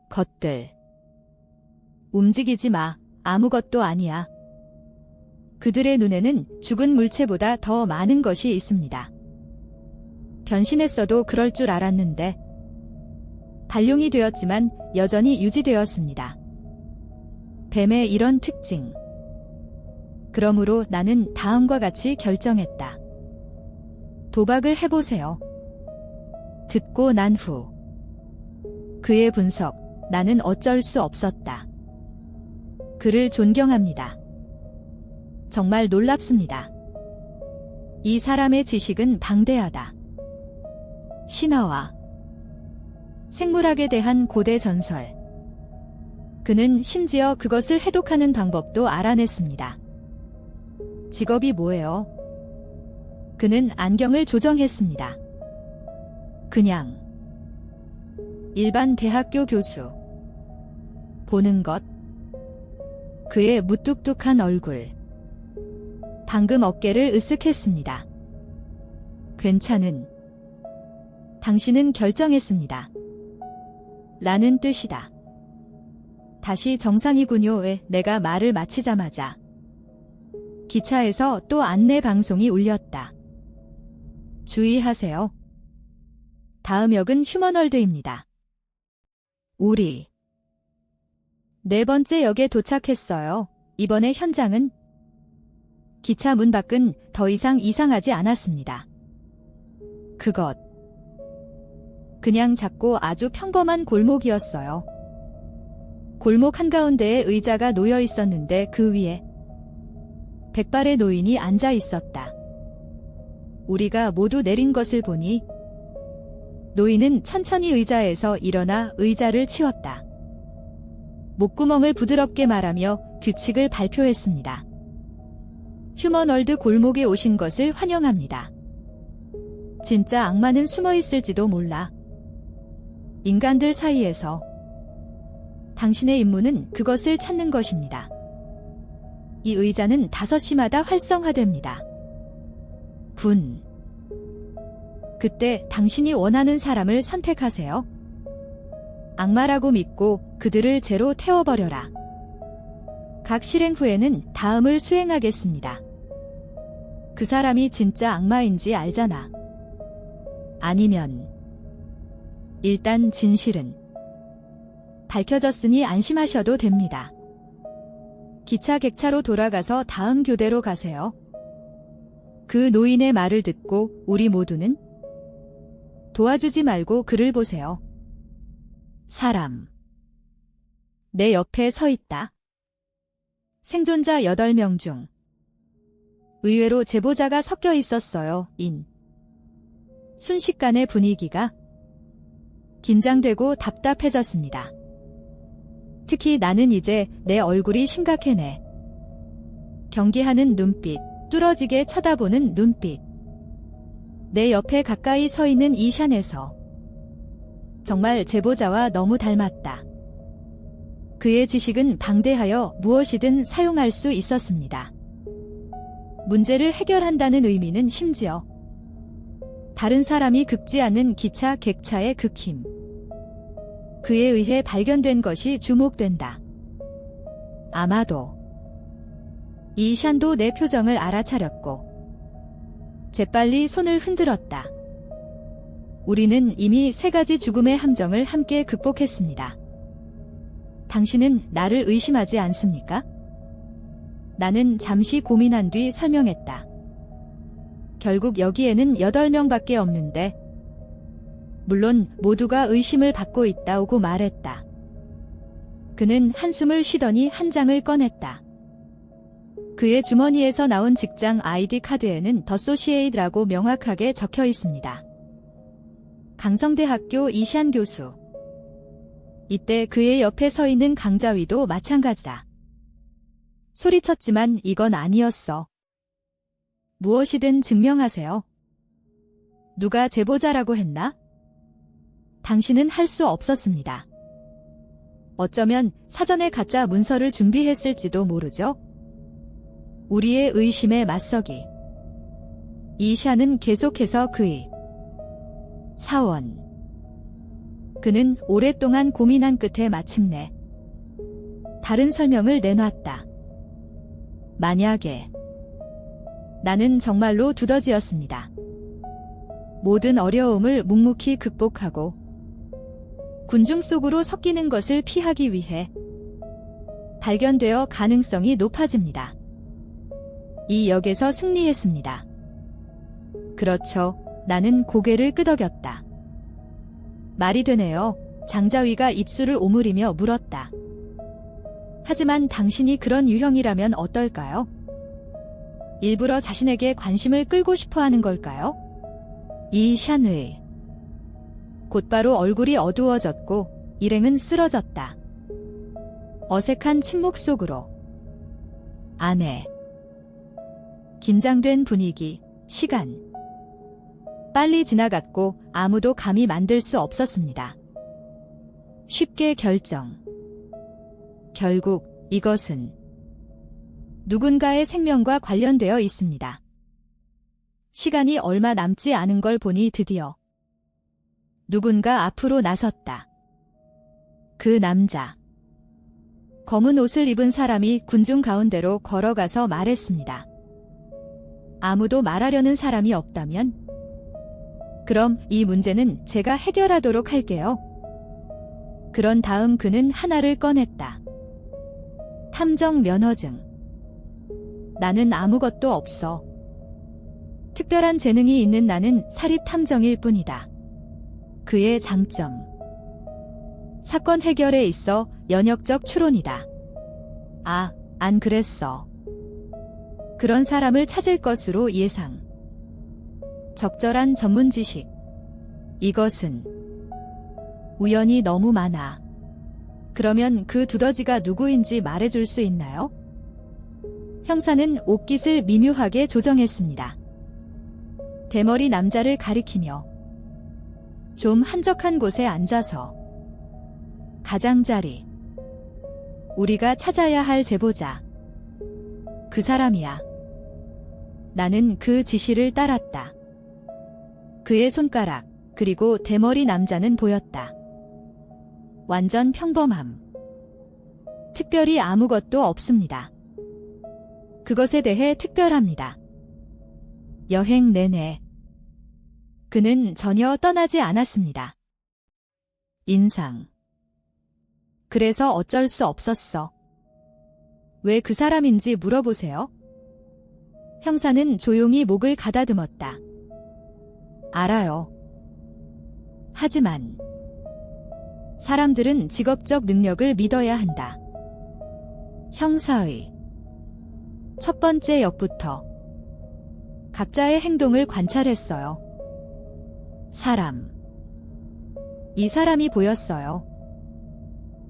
것들. 움직이지 마. 아무것도 아니야. 그들의 눈에는 죽은 물체보다 더 많은 것이 있습니다. 변신했어도 그럴 줄 알았는데 발룡이 되었지만 여전히 유지되었습니다. 뱀의 이런 특징. 그러므로 나는 다음과 같이 결정했다. 도박을 해보세요. 듣고 난 후 그의 분석, 나는 어쩔 수 없었다. 그를 존경합니다. 정말 놀랍습니다. 이 사람의 지식은 방대하다. 신화와 생물학에 대한 고대 전설. 그는 심지어 그것을 해독하는 방법도 알아냈습니다. 직업이 뭐예요? 그는 안경을 조정했습니다. 그냥 일반 대학교 교수. 보는 것. 그의 무뚝뚝한 얼굴. 방금 어깨를 으쓱했습니다. 괜찮은. 당신은 결정했습니다. 라는 뜻이다. 다시 정상이군요. 왜 내가 말을 마치자마자 기차에서 또 안내 방송이 울렸다. 주의하세요. 다음 역은 휴머널드입니다. 우리 4번째 역에 도착했어요. 이번에 현장은 기차 문 밖은 더 이상 이상하지 않았습니다. 그것. 그냥 작고 아주 평범한 골목이었어요. 골목 한가운데에 의자가 놓여 있었는데 그 위에 백발의 노인이 앉아 있었다. 우리가 모두 내린 것을 보니 노인은 천천히 의자에서 일어나 의자를 치웠다. 목구멍을 부드럽게 말하며 규칙을 발표했습니다. 휴머널드 골목에 오신 것을 환영합니다. 진짜 악마는 숨어 있을지도 몰라. 인간들 사이에서 당신의 임무는 그것을 찾는 것입니다. 이 의자는 5시마다 활성화됩니다. 분. 그때 당신이 원하는 사람을 선택하세요. 악마라고 믿고 그들을 죄로 태워버려라. 각 실행 후에는 다음을 수행하겠습니다. 그 사람이 진짜 악마인지 알잖아. 아니면 일단 진실은 밝혀졌으니 안심하셔도 됩니다. 기차 객차로 돌아가서 다음 교대로 가세요. 그 노인의 말을 듣고 우리 모두는 도와주지 말고 그를 보세요. 사람. 내 옆에 서 있다. 생존자 8명 중 의외로 제보자가 섞여 있었어요. 순식간에 분위기가 긴장되고 답답해졌습니다. 특히 나는 이제 내 얼굴이 심각해네. 경계하는 눈빛, 뚫어지게 쳐다보는 눈빛. 내 옆에 가까이 서 있는 이샨에서 정말 제보자와 너무 닮았다. 그의 지식은 방대하여 무엇이든 사용할 수 있었습니다. 문제를 해결한다는 의미는 심지어 다른 사람이 긁지 않는 기차 객차의 극힘. 그에 의해 발견된 것이 주목된다. 아마도 이샨도 내 표정을 알아차렸고 재빨리 손을 흔들었다. 우리는 이미 3가지 죽음의 함정을 함께 극복했습니다. 당신은 나를 의심하지 않습니까? 나는 잠시 고민한 뒤 설명했다. 결국 여기에는 8명밖에 없는데 물론 모두가 의심을 받고 있다고 말했다. 그는 한숨을 쉬더니 한 장을 꺼냈다. 그의 주머니에서 나온 직장 아이디 카드에는 더 소시에이드라고 명확하게 적혀 있습니다. 강성대학교 이샨 교수. 이때 그의 옆에 서 있는 강자위도 마찬가지다. 소리쳤지만 이건 아니었어. 무엇이든 증명하세요. 누가 제보자라고 했나? 당신은 할 수 없었습니다. 어쩌면 사전에 가짜 문서를 준비했을지도 모르죠. 우리의 의심에 맞서기. 이샨은 계속해서 그의 사원. 그는 오랫동안 고민한 끝에 마침내 다른 설명을 내놨다. 만약에 나는 정말로 두더지였습니다. 모든 어려움을 묵묵히 극복하고 군중 속으로 섞이는 것을 피하기 위해 발견되어 가능성이 높아집니다. 이 역에서 승리했습니다. 그렇죠. 나는 고개를 끄덕였다. 말이 되네요. 장자위가 입술을 오므리며 물었다. 하지만 당신이 그런 유형이라면 어떨까요? 일부러 자신에게 관심을 끌고 싶어 하는 걸까요? 이샨의 곧바로 얼굴이 어두워졌고 일행은 쓰러졌다. 어색한 침묵 속으로 안에 긴장된 분위기, 시간. 빨리 지나갔고 아무도 감히 만들 수 없었습니다. 쉽게 결정. 결국 이것은 누군가의 생명과 관련되어 있습니다. 시간이 얼마 남지 않은 걸 보니 드디어 누군가 앞으로 나섰다. 그 남자. 검은 옷을 입은 사람이 군중 가운데로 걸어가서 말했습니다. 아무도 말하려는 사람이 없다면? 그럼 이 문제는 제가 해결하도록 할게요. 그런 다음 그는 하나를 꺼냈다. 탐정 면허증. 나는 아무것도 없어. 특별한 재능이 있는 나는 사립 탐정일 뿐이다. 그의 장점. 사건 해결에 있어 연역적 추론이다. 아, 안 그랬어. 그런 사람을 찾을 것으로 예상. 적절한 전문 지식. 이것은 우연이 너무 많아. 그러면 그 두더지가 누구인지 말해줄 수 있나요? 형사는 옷깃을 미묘하게 조정했습니다. 대머리 남자를 가리키며 좀 한적한 곳에 앉아서 가장자리. 우리가 찾아야 할 제보자. 그 사람이야. 나는 그 지시를 따랐다. 그의 손가락, 그리고 대머리 남자는 보였다. 완전 평범함. 특별히 아무것도 없습니다. 그것에 대해 특별합니다. 여행 내내 그는 전혀 떠나지 않았습니다. 인상. 그래서 어쩔 수 없었어. 왜 그 사람인지 물어보세요. 형사는 조용히 목을 가다듬었다. 알아요. 하지만 사람들은 직업적 능력을 믿어야 한다. 형사의 첫 번째 역부터 각자의 행동을 관찰했어요. 이 사람이 보였어요.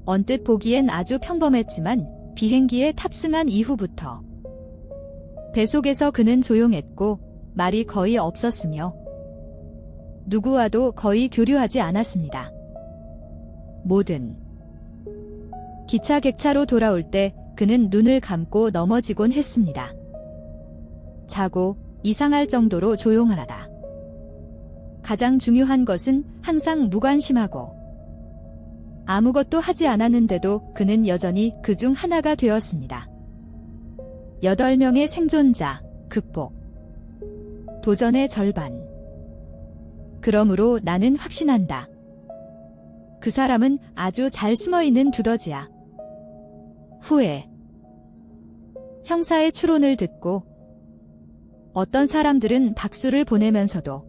언뜻 보기엔 아주 평범했지만 비행기에 탑승한 이후부터 뱃속에서 그는 조용했고 말이 거의 없었으며 누구와도 거의 교류하지 않았습니다. 기차 객차로 돌아올 때 그는 눈을 감고 넘어지곤 했습니다. 자고 이상할 정도로 조용하다. 가장 중요한 것은 항상 무관심하고 아무것도 하지 않았는데도 그는 여전히 그 중 하나가 되었습니다. 8명의 생존자, 극복. 도전의 절반. 그러므로 나는 확신한다. 그 사람은 아주 잘 숨어있는 두더지야. 후에 형사의 추론을 듣고 어떤 사람들은 박수를 보내면서도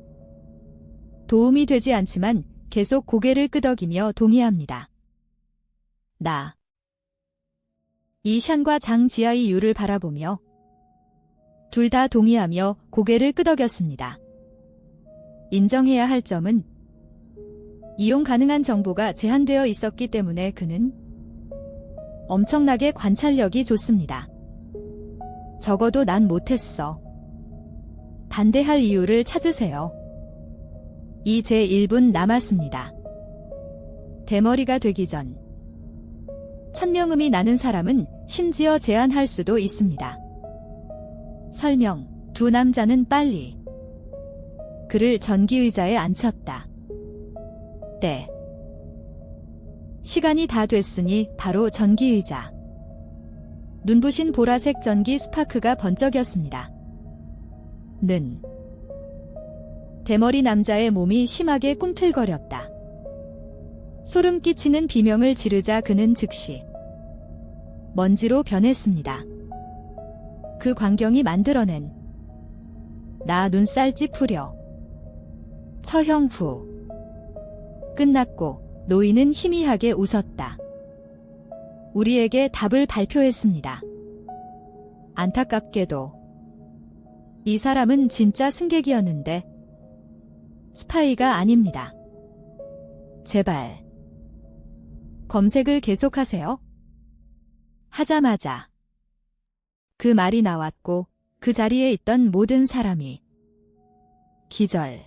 도움이 되지 않지만 계속 고개를 끄덕이며 동의합니다. 이 샨과 장 지아이 유를 바라보며 둘 다 동의하며 고개를 끄덕였습니다. 인정해야 할 점은 이용 가능한 정보가 제한되어 있었기 때문에 그는 엄청나게 관찰력이 좋습니다. 적어도 난 못했어. 반대할 이유를 찾으세요. 이제 1분 남았습니다. 대머리가 되기 전 천명음이 나는 사람은 심지어 제안할 수도 있습니다. 설명. 두 남자는 빨리 그를 전기의자에 앉혔다. 시간이 다 됐으니 바로 전기의자. 눈부신 보라색 전기 스파크가 번쩍였습니다. 대머리 남자의 몸이 심하게 꿈틀거렸다. 소름 끼치는 비명을 지르자 그는 즉시 먼지로 변했습니다. 그 광경이 만들어낸 나 눈살 찌푸려. 처형 후 끝났고 노인은 희미하게 웃었다. 우리에게 답을 발표했습니다. 안타깝게도 이 사람은 진짜 승객이었는데 스파이가 아닙니다. 제발 검색을 계속하세요. 하자마자 그 말이 나왔고 그 자리에 있던 모든 사람이 기절.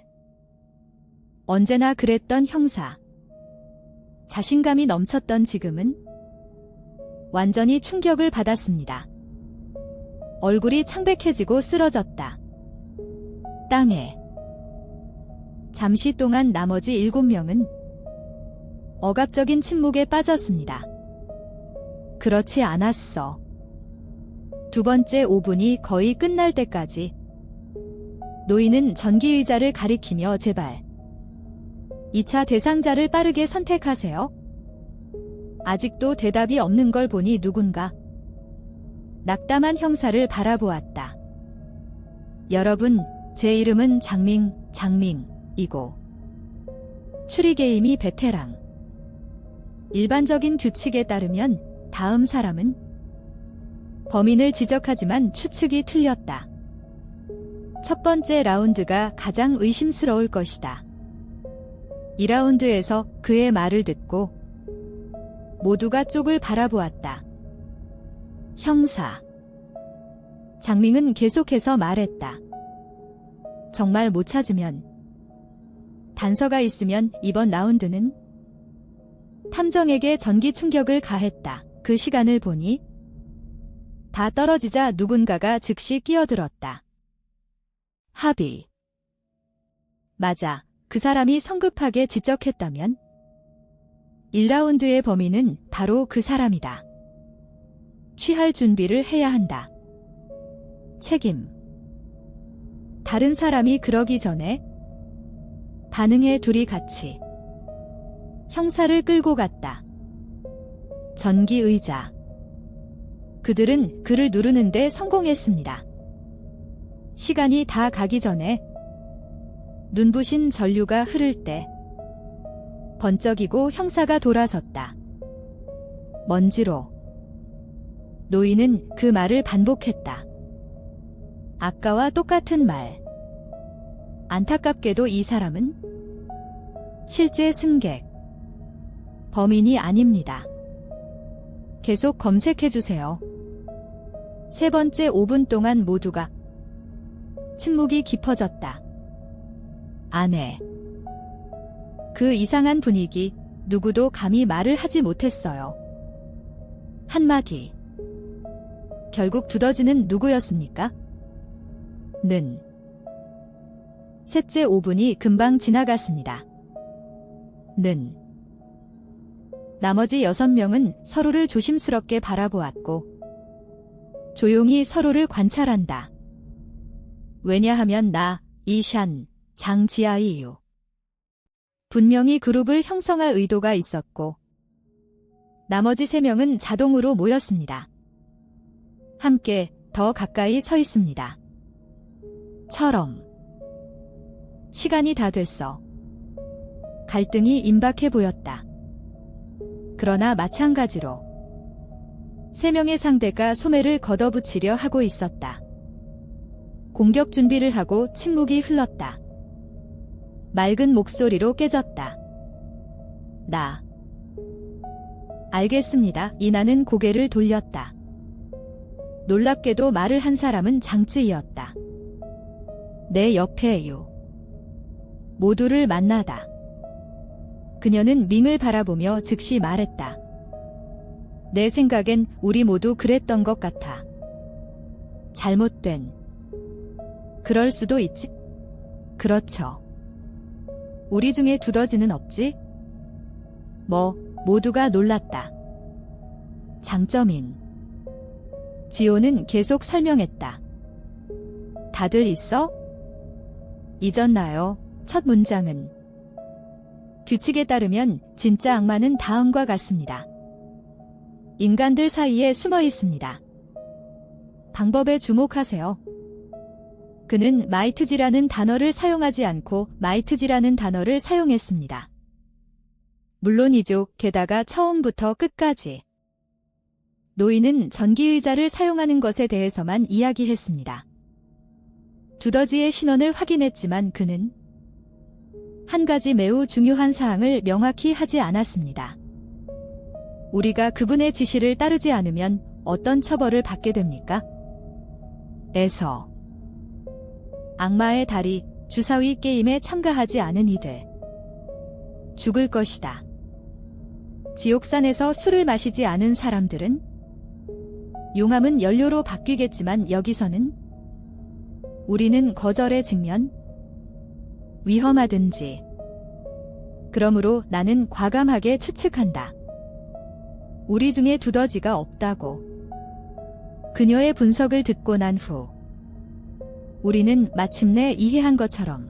언제나 그랬던 형사. 자신감이 넘쳤던 지금은 완전히 충격을 받았습니다. 얼굴이 창백해지고 쓰러졌다. 땅에. 잠시 동안 나머지 7명은 억압적인 침묵에 빠졌습니다. 그렇지 않았어. 두 번째 5분이 거의 끝날 때까지 노인은 전기의자를 가리키며 제발 2차 대상자를 빠르게 선택하세요. 아직도 대답이 없는 걸 보니 누군가 낙담한 형사를 바라보았다. 여러분, 제 이름은 장밍이고 추리게임이 베테랑. 일반적인 규칙에 따르면 다음 사람은 범인을 지적하지만 추측이 틀렸다. 첫 번째 라운드가 가장 의심스러울 것이다. 2라운드에서 그의 말을 듣고 모두가 쪽을 바라보았다. 형사. 장밍은 계속해서 말했다. 정말 못 찾으면 단서가 있으면 이번 라운드는 탐정에게 전기 충격을 가했다. 그 시간을 보니 다 떨어지자 누군가가 즉시 끼어들었다. 합의. 맞아. 그 사람이 성급하게 지적했다면 1라운드의 범인은 바로 그 사람이다. 취할 준비를 해야 한다. 책임. 다른 사람이 그러기 전에 반응해 둘이 같이 형사를 끌고 갔다. 전기 의자. 그들은 그를 누르는데 성공했습니다. 시간이 다 가기 전에 눈부신 전류가 흐를 때 번쩍이고 형사가 돌아섰다. 먼지로. 노인은 그 말을 반복했다. 아까와 똑같은 말. 안타깝게도 이 사람은 실제 승객, 범인이 아닙니다. 계속 검색해주세요. 세 번째 5분 동안 모두가 침묵이 깊어졌다. 안에. 그 이상한 분위기, 누구도 감히 말을 하지 못했어요. 한마디. 결국 두더지는 누구였습니까? 는. 셋째 5분이 금방 지나갔습니다. 는. 나머지 6명은 서로를 조심스럽게 바라보았고 조용히 서로를 관찰한다. 왜냐하면 나, 이샨, 장지아이유. 분명히 그룹을 형성할 의도가 있었고 나머지 3명은 자동으로 모였습니다. 함께 더 가까이 서 있습니다. 처럼. 시간이 다 됐어. 갈등이 임박해 보였다. 그러나 마찬가지로 3명의 상대가 소매를 걷어붙이려 하고 있었다. 공격 준비를 하고 침묵이 흘렀다. 맑은 목소리로 깨졌다. 나. 알겠습니다. 이나는 고개를 돌렸다. 놀랍게도 말을 한 사람은 장쯔이였다. 내 옆에요. 모두를 만나다. 그녀는 밍을 바라보며 즉시 말했다. 내 생각엔 우리 모두 그랬던 것 같아. 잘못된. 그럴 수도 있지. 그렇죠. 우리 중에 두더지는 없지? 모두가 놀랐다. 장점인. 지호는 계속 설명했다. 다들 있어? 잊었나요? 첫 문장은. 규칙에 따르면 진짜 악마는 다음과 같습니다. 인간들 사이에 숨어 있습니다. 방법에 주목하세요. 그는 마이트지라는 단어를 사용하지 않고 마이트지라는 단어를 사용했습니다. 물론이죠. 게다가 처음부터 끝까지. 노인은 전기의자를 사용하는 것에 대해서만 이야기했습니다. 두더지의 신원을 확인했지만 그는 한 가지 매우 중요한 사항을 명확히 하지 않았습니다. 우리가 그분의 지시를 따르지 않으면 어떤 처벌을 받게 됩니까? 에서. 악마의 다리, 주사위 게임에 참가하지 않은 이들. 죽을 것이다. 지옥산에서 술을 마시지 않은 사람들은 용암은 연료로 바뀌겠지만 여기서는 우리는 거절의 직면, 위험하든지. 그러므로 나는 과감하게 추측한다. 우리 중에 두더지가 없다고. 그녀의 분석을 듣고 난 후 우리는 마침내 이해한 것처럼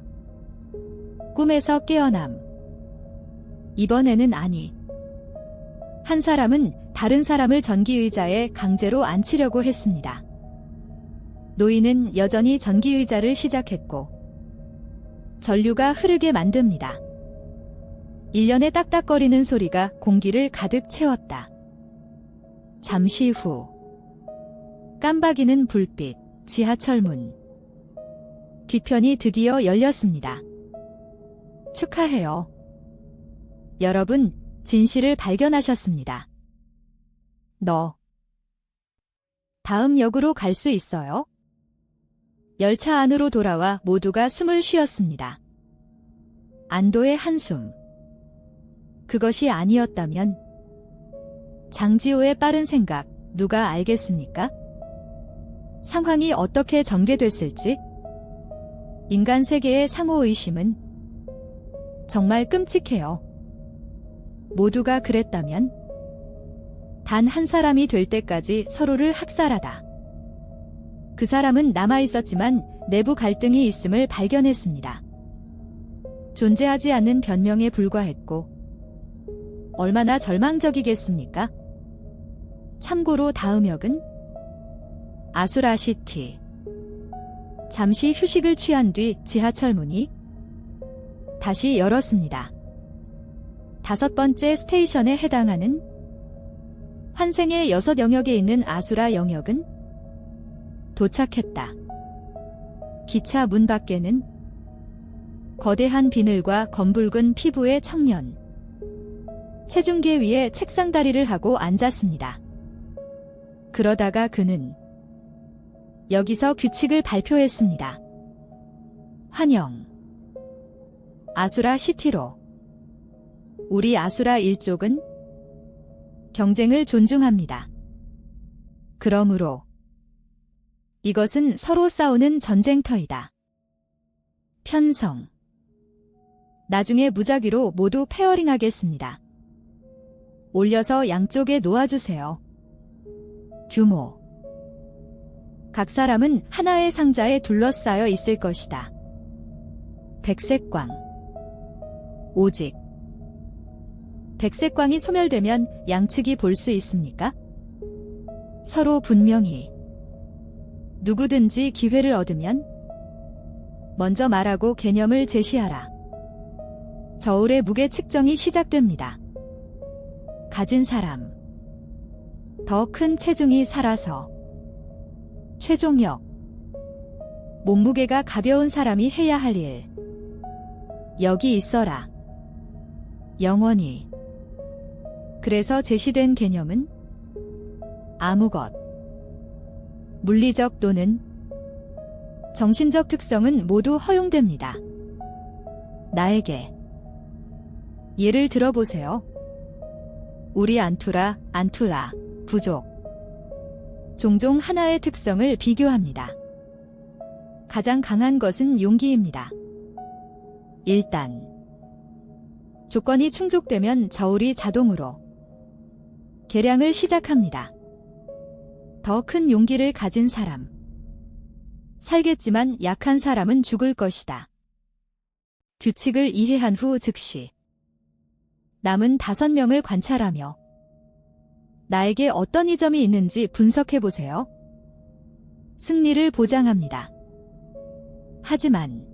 꿈에서 깨어남. 이번에는 아니. 한 사람은 다른 사람을 전기의자에 강제로 앉히려고 했습니다. 노인은 여전히 전기의자를 시작했고 전류가 흐르게 만듭니다. 1년의 딱딱거리는 소리가 공기를 가득 채웠다. 잠시 후 깜박이는 불빛, 지하철 문. 뒤편이 드디어 열렸습니다. 축하해요. 여러분, 진실을 발견하셨습니다. 너. 다음 역으로 갈 수 있어요? 열차 안으로 돌아와 모두가 숨을 쉬었습니다. 안도의 한숨. 그것이 아니었다면 장지호의 빠른 생각, 누가 알겠습니까? 상황이 어떻게 전개됐을지? 인간 세계의 상호의심은 정말 끔찍해요. 모두가 그랬다면 단 한 사람이 될 때까지 서로를 학살하다. 그 사람은 남아있었지만 내부 갈등이 있음을 발견했습니다. 존재하지 않는 변명에 불과했고 얼마나 절망적이겠습니까? 참고로 다음 역은 아수라시티. 잠시 휴식을 취한 뒤 지하철 문이 다시 열었습니다. 5번째 스테이션에 해당하는 환생의 6 영역에 있는 아수라 영역은 도착했다. 기차 문 밖에는 거대한 비늘과 검붉은 피부의 청년. 체중계 위에 책상 다리를 하고 앉았습니다. 그러다가 그는 여기서 규칙을 발표했습니다. 환영. 아수라 시티로. 우리 아수라 일족은 경쟁을 존중합니다. 그러므로 이것은 서로 싸우는 전쟁터이다. 편성. 나중에 무작위로 모두 페어링하겠습니다. 올려서 양쪽에 놓아주세요. 규모. 각 사람은 하나의 상자에 둘러싸여 있을 것이다. 백색광. 오직 백색광이 소멸되면 양측이 볼 수 있습니까? 서로 분명히. 누구든지 기회를 얻으면 먼저 말하고 개념을 제시하라. 저울의 무게 측정이 시작됩니다. 가진 사람. 더 큰 체중이 살아서. 최종역. 몸무게가 가벼운 사람이 해야 할 일. 여기 있어라. 영원히. 그래서 제시된 개념은 아무것. 물리적 또는 정신적 특성은 모두 허용됩니다. 나에게. 예를 들어보세요. 우리 안투라, 부족. 종종 하나의 특성을 비교합니다. 가장 강한 것은 용기입니다. 일단 조건이 충족되면 저울이 자동으로 계량을 시작합니다. 더 큰 용기를 가진 사람. 살겠지만 약한 사람은 죽을 것이다. 규칙을 이해한 후 즉시 남은 5명을 관찰하며 나에게 어떤 이점이 있는지 분석해보세요. 승리를 보장합니다. 하지만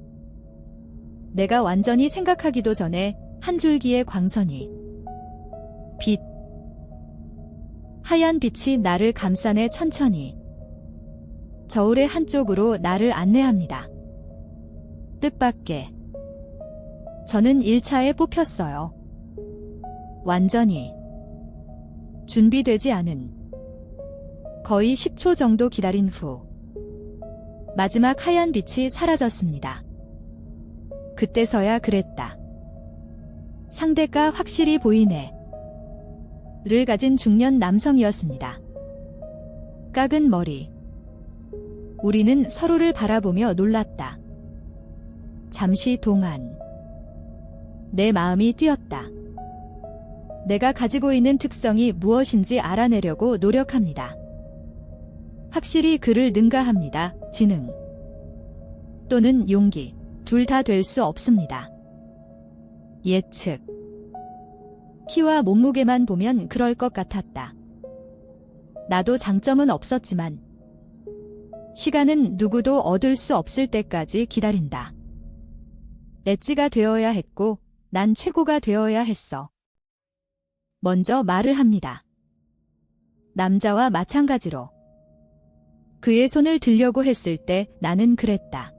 내가 완전히 생각하기도 전에 한 줄기의 광선이 빛. 하얀 빛이 나를 감싸내 천천히 저울의 한쪽으로 나를 안내합니다. 뜻밖의. 저는 1차에 뽑혔어요. 완전히 준비되지 않은. 거의 10초 정도 기다린 후 마지막 하얀 빛이 사라졌습니다. 그때서야 그랬다. 상대가 확실히 보이네. 를 가진 중년 남성이었습니다. 깎은 머리. 우리는 서로를 바라보며 놀랐다. 잠시 동안 내 마음이 뛰었다. 내가 가지고 있는 특성이 무엇인지 알아내려고 노력합니다. 확실히 그를 능가합니다. 지능 또는 용기, 둘 다 될 수 없습니다. 예측. 키와 몸무게만 보면 그럴 것 같았다. 나도 장점은 없었지만 시간은 누구도 얻을 수 없을 때까지 기다린다. 엣지가 되어야 했고 난 최고가 되어야 했어. 먼저 말을 합니다. 남자와 마찬가지로. 그의 손을 들려고 했을 때 나는 그랬다.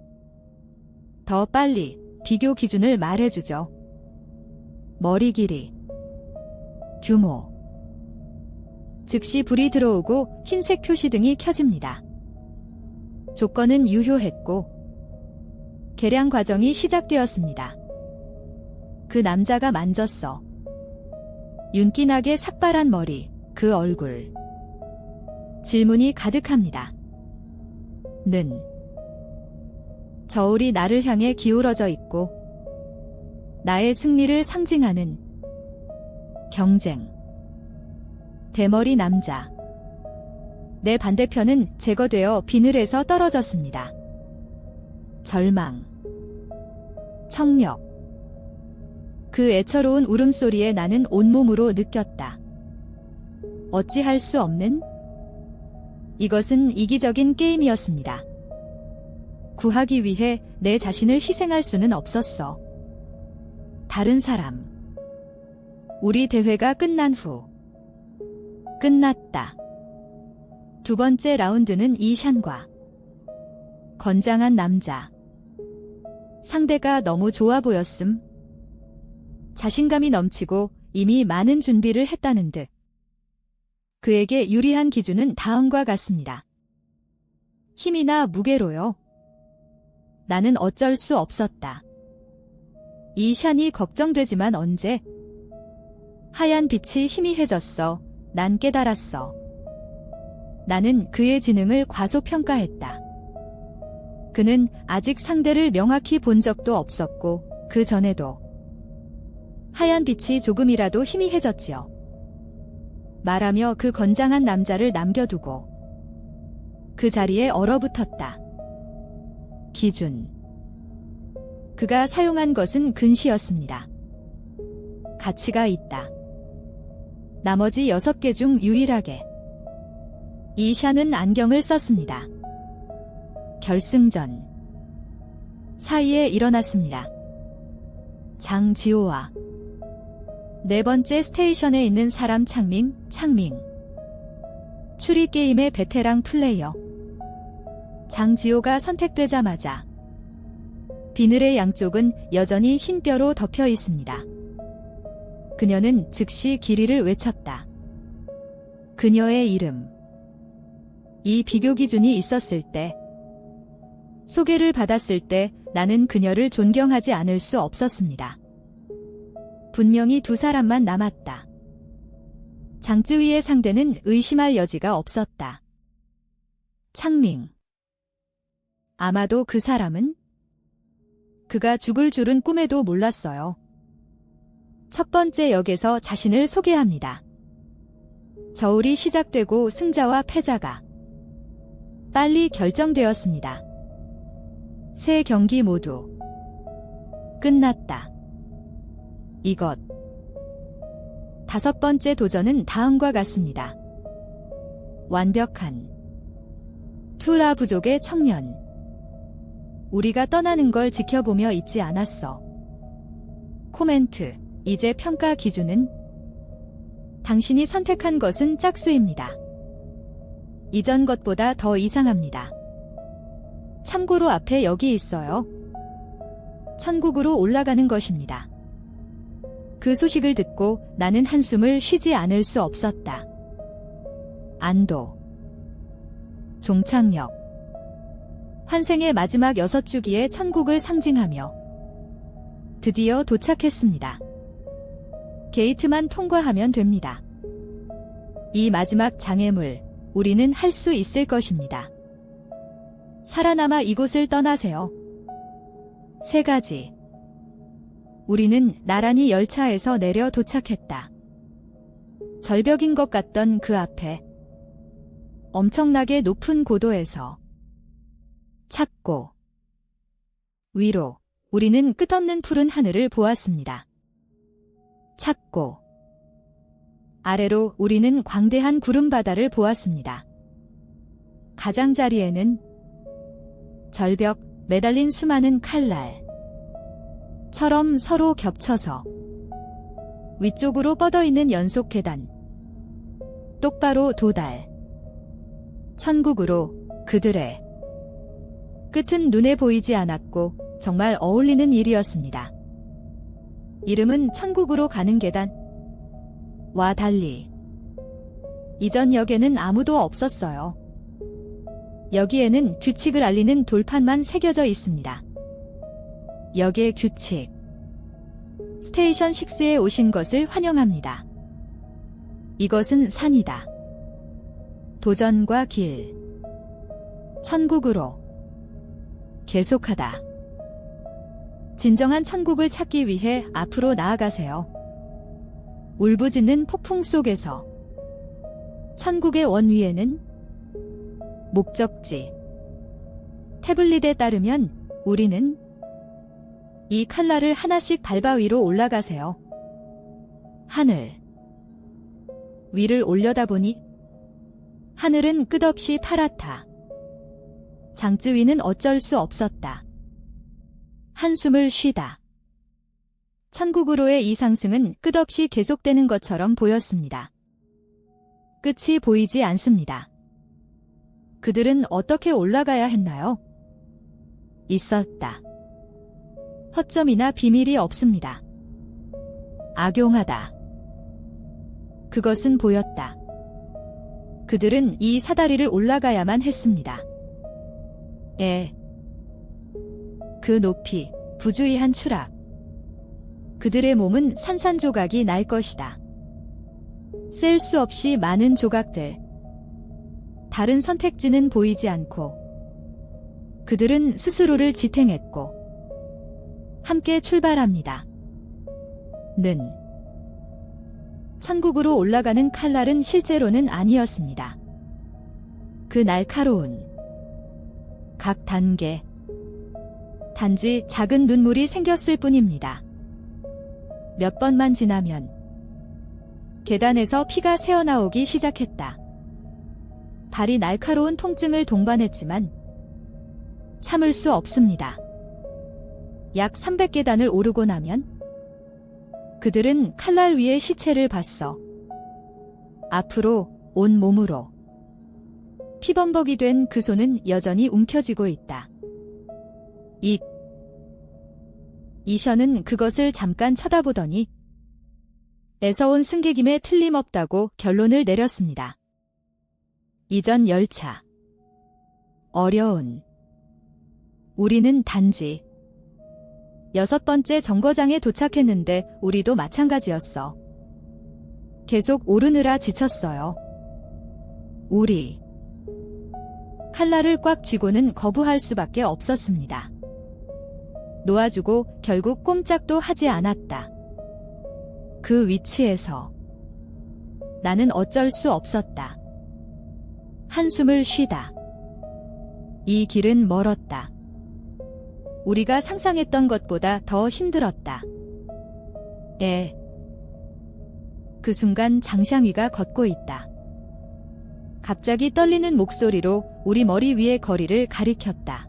더 빨리 비교 기준을 말해주죠. 머리 길이. 규모. 즉시 불이 들어오고 흰색 표시등이 켜집니다. 조건은 유효했고 계량 과정이 시작되었습니다. 그 남자가 만졌어. 윤기나게 삭발한 머리, 그 얼굴. 질문이 가득합니다. 는. 저울이 나를 향해 기울어져 있고 나의 승리를 상징하는 경쟁. 대머리 남자. 내 반대편은 제거되어 비늘에서 떨어졌습니다. 절망. 청력. 그 애처로운 울음소리에 나는 온몸으로 느꼈다. 어찌할 수 없는? 이것은 이기적인 게임이었습니다. 구하기 위해 내 자신을 희생할 수는 없었어. 다른 사람. 우리 대회가 끝난 후. 끝났다. 두 번째 라운드는 이샨과 건장한 남자. 상대가 너무 좋아 보였음. 자신감이 넘치고 이미 많은 준비를 했다는 듯. 그에게 유리한 기준은 다음과 같습니다. 힘이나 무게로요. 나는 어쩔 수 없었다. 이샨이 걱정되지만 언제? 하얀 빛이 희미해졌어. 난 깨달았어. 나는 그의 지능을 과소평가했다. 그는 아직 상대를 명확히 본 적도 없었고 그 전에도 하얀 빛이 조금이라도 희미해졌지요. 말하며 그 건장한 남자를 남겨두고 그 자리에 얼어붙었다. 기준. 그가 사용한 것은 근시였습니다. 가치가 있다. 나머지 6개 중 유일하게. 이샨은 안경을 썼습니다. 결승전. 사이에 일어났습니다. 장지호와 네 번째 스테이션에 있는 사람 창밍. 추리게임의 베테랑 플레이어. 장지호가 선택되자마자 비늘의 양쪽은 여전히 흰 뼈로 덮여 있습니다. 그녀는 즉시 길이를 외쳤다. 그녀의 이름. 이 비교 기준이 있었을 때, 소개를 받았을 때 나는 그녀를 존경하지 않을 수 없었습니다. 분명히 두 사람만 남았다. 장쯔위의 상대는 의심할 여지가 없었다. 창밍. 아마도 그 사람은 그가 죽을 줄은 꿈에도 몰랐어요. 첫 번째 역에서 자신을 소개합니다. 저울이 시작되고 승자와 패자가 빨리 결정되었습니다. 세 경기 모두 끝났다. 이것. 다섯 번째 도전은 다음과 같습니다. 완벽한 투라 부족의 청년. 우리가 떠나는 걸 지켜보며 있지 않았어. 코멘트. 이제 평가 기준은 당신이 선택한 것은 짝수입니다. 이전 것보다 더 이상합니다. 참고로 앞에 여기 있어요. 천국으로 올라가는 것입니다. 그 소식을 듣고 나는 한숨을 쉬지 않을 수 없었다. 안도. 종착역. 환생의 마지막 6주기의 천국을 상징하며 드디어 도착했습니다. 게이트만 통과하면 됩니다. 이 마지막 장애물, 우리는 할 수 있을 것입니다. 살아남아 이곳을 떠나세요. 3가지. 우리는 나란히 열차에서 내려 도착했다. 절벽인 것 같던 그 앞에 엄청나게 높은 고도에서 찾고 위로 우리는 끝없는 푸른 하늘을 보았습니다. 찾고 아래로 우리는 광대한 구름바다를 보았습니다. 가장자리에는 절벽 매달린 수많은 칼날처럼 서로 겹쳐서 위쪽으로 뻗어있는 연속 계단, 똑바로 도달, 천국으로 그들의 끝은 눈에 보이지 않았고 정말 어울리는 일이었습니다. 이름은 천국으로 가는 계단와 달리 이전 역에는 아무도 없었어요. 여기에는 규칙을 알리는 돌판만 새겨져 있습니다. 역의 규칙. 스테이션 6에 오신 것을 환영합니다. 이것은 산이다. 도전과 길. 천국으로 계속하다. 진정한 천국을 찾기 위해 앞으로 나아가세요. 울부짖는 폭풍 속에서 천국의 원 위에는 목적지. 태블릿에 따르면 우리는 이 칼날을 하나씩 밟아 위로 올라가세요. 하늘. 위를 올려다보니 하늘은 끝없이 파랗다. 장쯔위는 어쩔 수 없었다. 한숨을 쉬다. 천국으로의 이 상승은 끝없이 계속되는 것처럼 보였습니다. 끝이 보이지 않습니다. 그들은 어떻게 올라가야 했나요? 있었다. 허점이나 비밀이 없습니다. 악용하다. 그것은 보였다. 그들은 이 사다리를 올라가야만 했습니다. 그 높이, 부주의한 추락. 그들의 몸은 산산조각이 날 것이다. 셀 수 없이 많은 조각들. 다른 선택지는 보이지 않고 그들은 스스로를 지탱했고 함께 출발합니다. 천국으로 올라가는 칼날은 실제로는 아니었습니다. 그 날카로운 각 단계, 단지 작은 눈물이 생겼을 뿐입니다. 몇 번만 지나면 계단에서 피가 새어나오기 시작했다. 발이 날카로운 통증을 동반했지만 참을 수 없습니다. 약 300계단을 오르고 나면 그들은 칼날 위에 시체를 봤어. 앞으로 온 몸으로. 피범벅이 된 그 손은 여전히 움켜쥐고 있다. 이션은 그것을 잠깐 쳐다보더니 애서온 승객임에 틀림없다고 결론을 내렸습니다. 이전 열차. 어려운. 우리는 단지 6번째 정거장에 도착했는데 우리도 마찬가지였어. 계속 오르느라 지쳤어요. 우리. 칼날을 꽉 쥐고는 거부할 수밖에 없었습니다. 놓아주고 결국 꼼짝도 하지 않았다. 그 위치에서 나는 어쩔 수 없었다. 한숨을 쉬다. 이 길은 멀었다. 우리가 상상했던 것보다 더 힘들었다. 그 순간 장샹위가 걷고 있다. 갑자기 떨리는 목소리로 우리 머리 위의 거리를 가리켰다.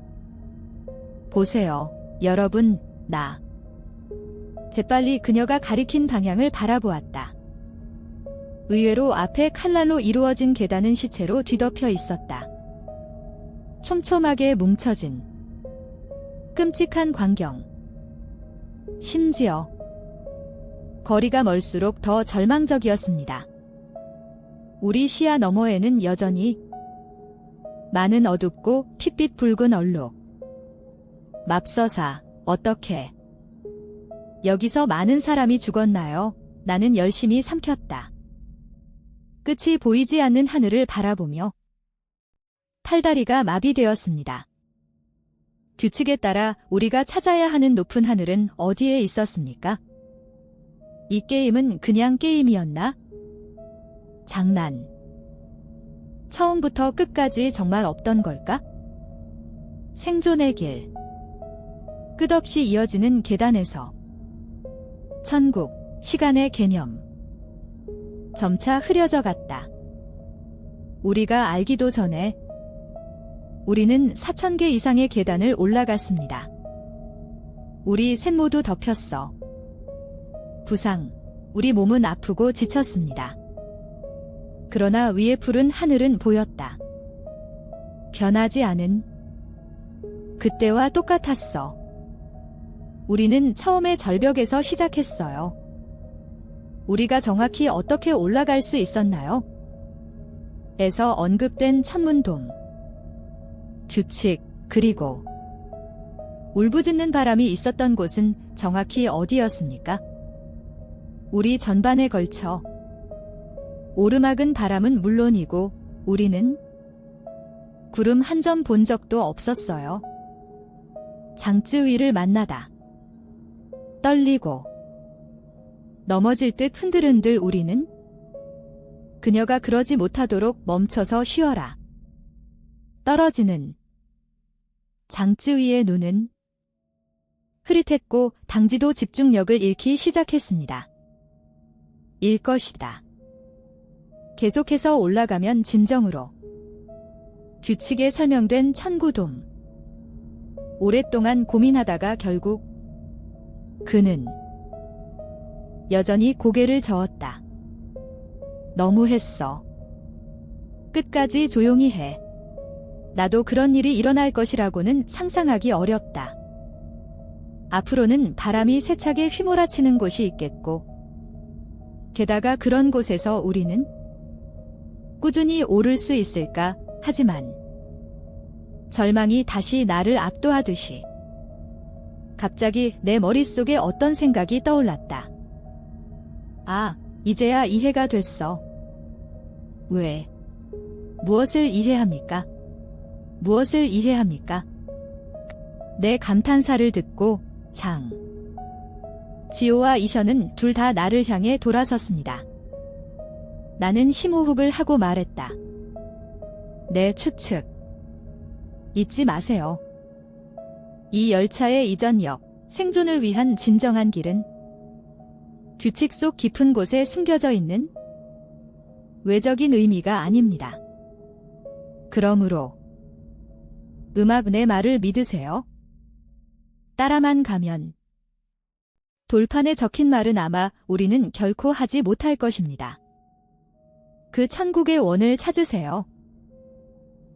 보세요, 여러분, 나. 재빨리 그녀가 가리킨 방향을 바라보았다. 의외로 앞에 칼날로 이루어진 계단은 시체로 뒤덮여 있었다. 촘촘하게 뭉쳐진 끔찍한 광경. 심지어 거리가 멀수록 더 절망적이었습니다. 우리 시야 너머에는 여전히 많은 어둡고 핏빛 붉은 얼룩. 맙서사, 어떻게? 여기서 많은 사람이 죽었나요? 나는 열심히 삼켰다. 끝이 보이지 않는 하늘을 바라보며 팔다리가 마비되었습니다. 규칙에 따라 우리가 찾아야 하는 높은 하늘은 어디에 있었습니까? 이 게임은 그냥 게임이었나? 장난. 처음부터 끝까지 정말 없던 걸까? 생존의 길. 끝없이 이어지는 계단에서 천국, 시간의 개념. 점차 흐려져 갔다. 우리가 알기도 전에 우리는 4000개 이상의 계단을 올라갔습니다. 우리 셋 모두 덮였어. 부상. 우리 몸은 아프고 지쳤습니다. 그러나 위에 푸른 하늘은 보였다. 변하지 않은 그때와 똑같았어. 우리는 처음에 절벽에서 시작했어요. 우리가 정확히 어떻게 올라갈 수 있었나요? 에서 언급된 천문돔. 규칙, 그리고 울부짖는 바람이 있었던 곳은 정확히 어디였습니까? 우리 전반에 걸쳐 오르막은 바람은 물론이고 우리는 구름 한 점 본 적도 없었어요. 장쯔위를 만나다. 떨리고 넘어질 듯 흔들흔들 우리는 그녀가 그러지 못하도록 멈춰서 쉬어라. 떨어지는 장쯔위의 눈은 흐릿했고 당지도 집중력을 잃기 시작했습니다. 일 것이다. 계속해서 올라가면 진정으로. 규칙에 설명된 천구돔. 오랫동안 고민하다가 결국 그는 여전히 고개를 저었다. 너무했어. 끝까지 조용히 해. 나도 그런 일이 일어날 것이라고는 상상하기 어렵다. 앞으로는 바람이 세차게 휘몰아치는 곳이 있겠고, 게다가 그런 곳에서 우리는 꾸준히 오를 수 있을까? 하지만 절망이 다시 나를 압도하듯이 갑자기 내 머릿속에 어떤 생각이 떠올랐다. 아, 이제야 이해가 됐어. 왜? 무엇을 이해합니까? 무엇을 이해합니까? 내 감탄사를 듣고 지호와 이션은 둘 다 나를 향해 돌아섰습니다. 나는 심호흡을 하고 말했다. 내 추측. 잊지 마세요. 이 열차의 이전역, 생존을 위한 진정한 길은 규칙 속 깊은 곳에 숨겨져 있는 외적인 의미가 아닙니다. 그러므로 음악 내 말을 믿으세요. 따라만 가면 돌판에 적힌 말은 아마 우리는 결코 하지 못할 것입니다. 그 천국의 원을 찾으세요.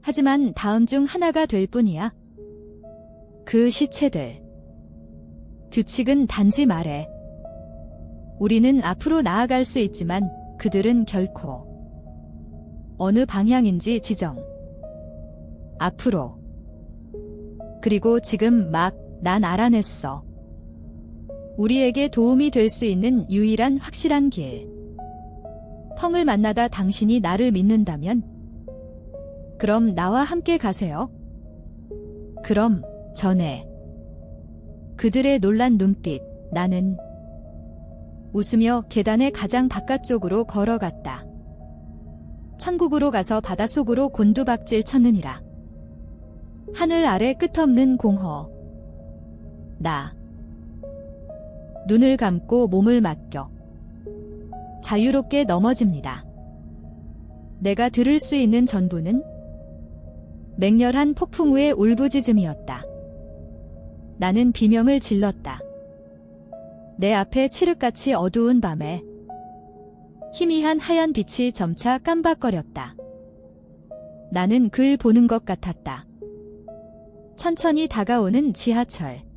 하지만 다음 중 하나가 될 뿐이야. 그 시체들. 규칙은 단지 말해. 우리는 앞으로 나아갈 수 있지만 그들은 결코 어느 방향인지 지정. 앞으로. 그리고 지금 막 난 알아냈어. 우리에게 도움이 될 수 있는 유일한 확실한 길. 펑을 만나다 당신이 나를 믿는다면 그럼 나와 함께 가세요. 그럼 전에 그들의 놀란 눈빛, 나는 웃으며 계단의 가장 바깥쪽으로 걸어갔다. 천국으로 가서 바닷속으로 곤두박질 쳤느니라. 하늘 아래 끝없는 공허. 나. 눈을 감고 몸을 맡겨 자유롭게 넘어집니다. 내가 들을 수 있는 전부는 맹렬한 폭풍우의 울부짖음이었다. 나는 비명을 질렀다. 내 앞에 칠흑같이 어두운 밤에 희미한 하얀 빛이 점차 깜박거렸다. 나는 글 보는 것 같았다. 천천히 다가오는 지하철.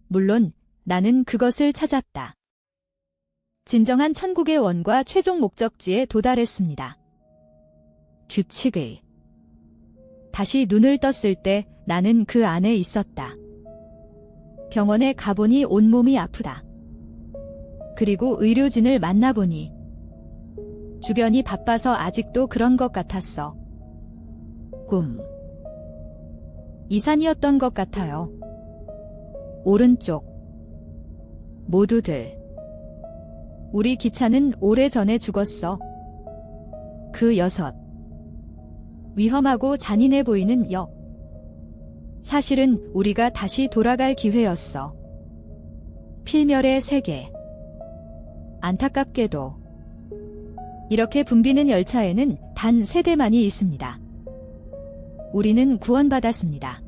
물론 나는 그것을 찾았다. 진정한 천국의 원과 최종 목적지에 도달했습니다. 규칙의. 다시 눈을 떴을 때 나는 그 안에 있었다. 병원에 가보니 온몸이 아프다. 그리고 의료진을 만나보니 주변이 바빠서 아직도 그런 것 같았어. 꿈. 이산이었던 것 같아요. 오른쪽. 모두들. 우리 기차는 오래전에 죽었어. 그 6. 위험하고 잔인해 보이는 역. 사실은 우리가 다시 돌아갈 기회였어. 필멸의 세계. 안타깝게도 이렇게 붐비는 열차에는 단 3대만이 있습니다. 우리는 구원받았습니다.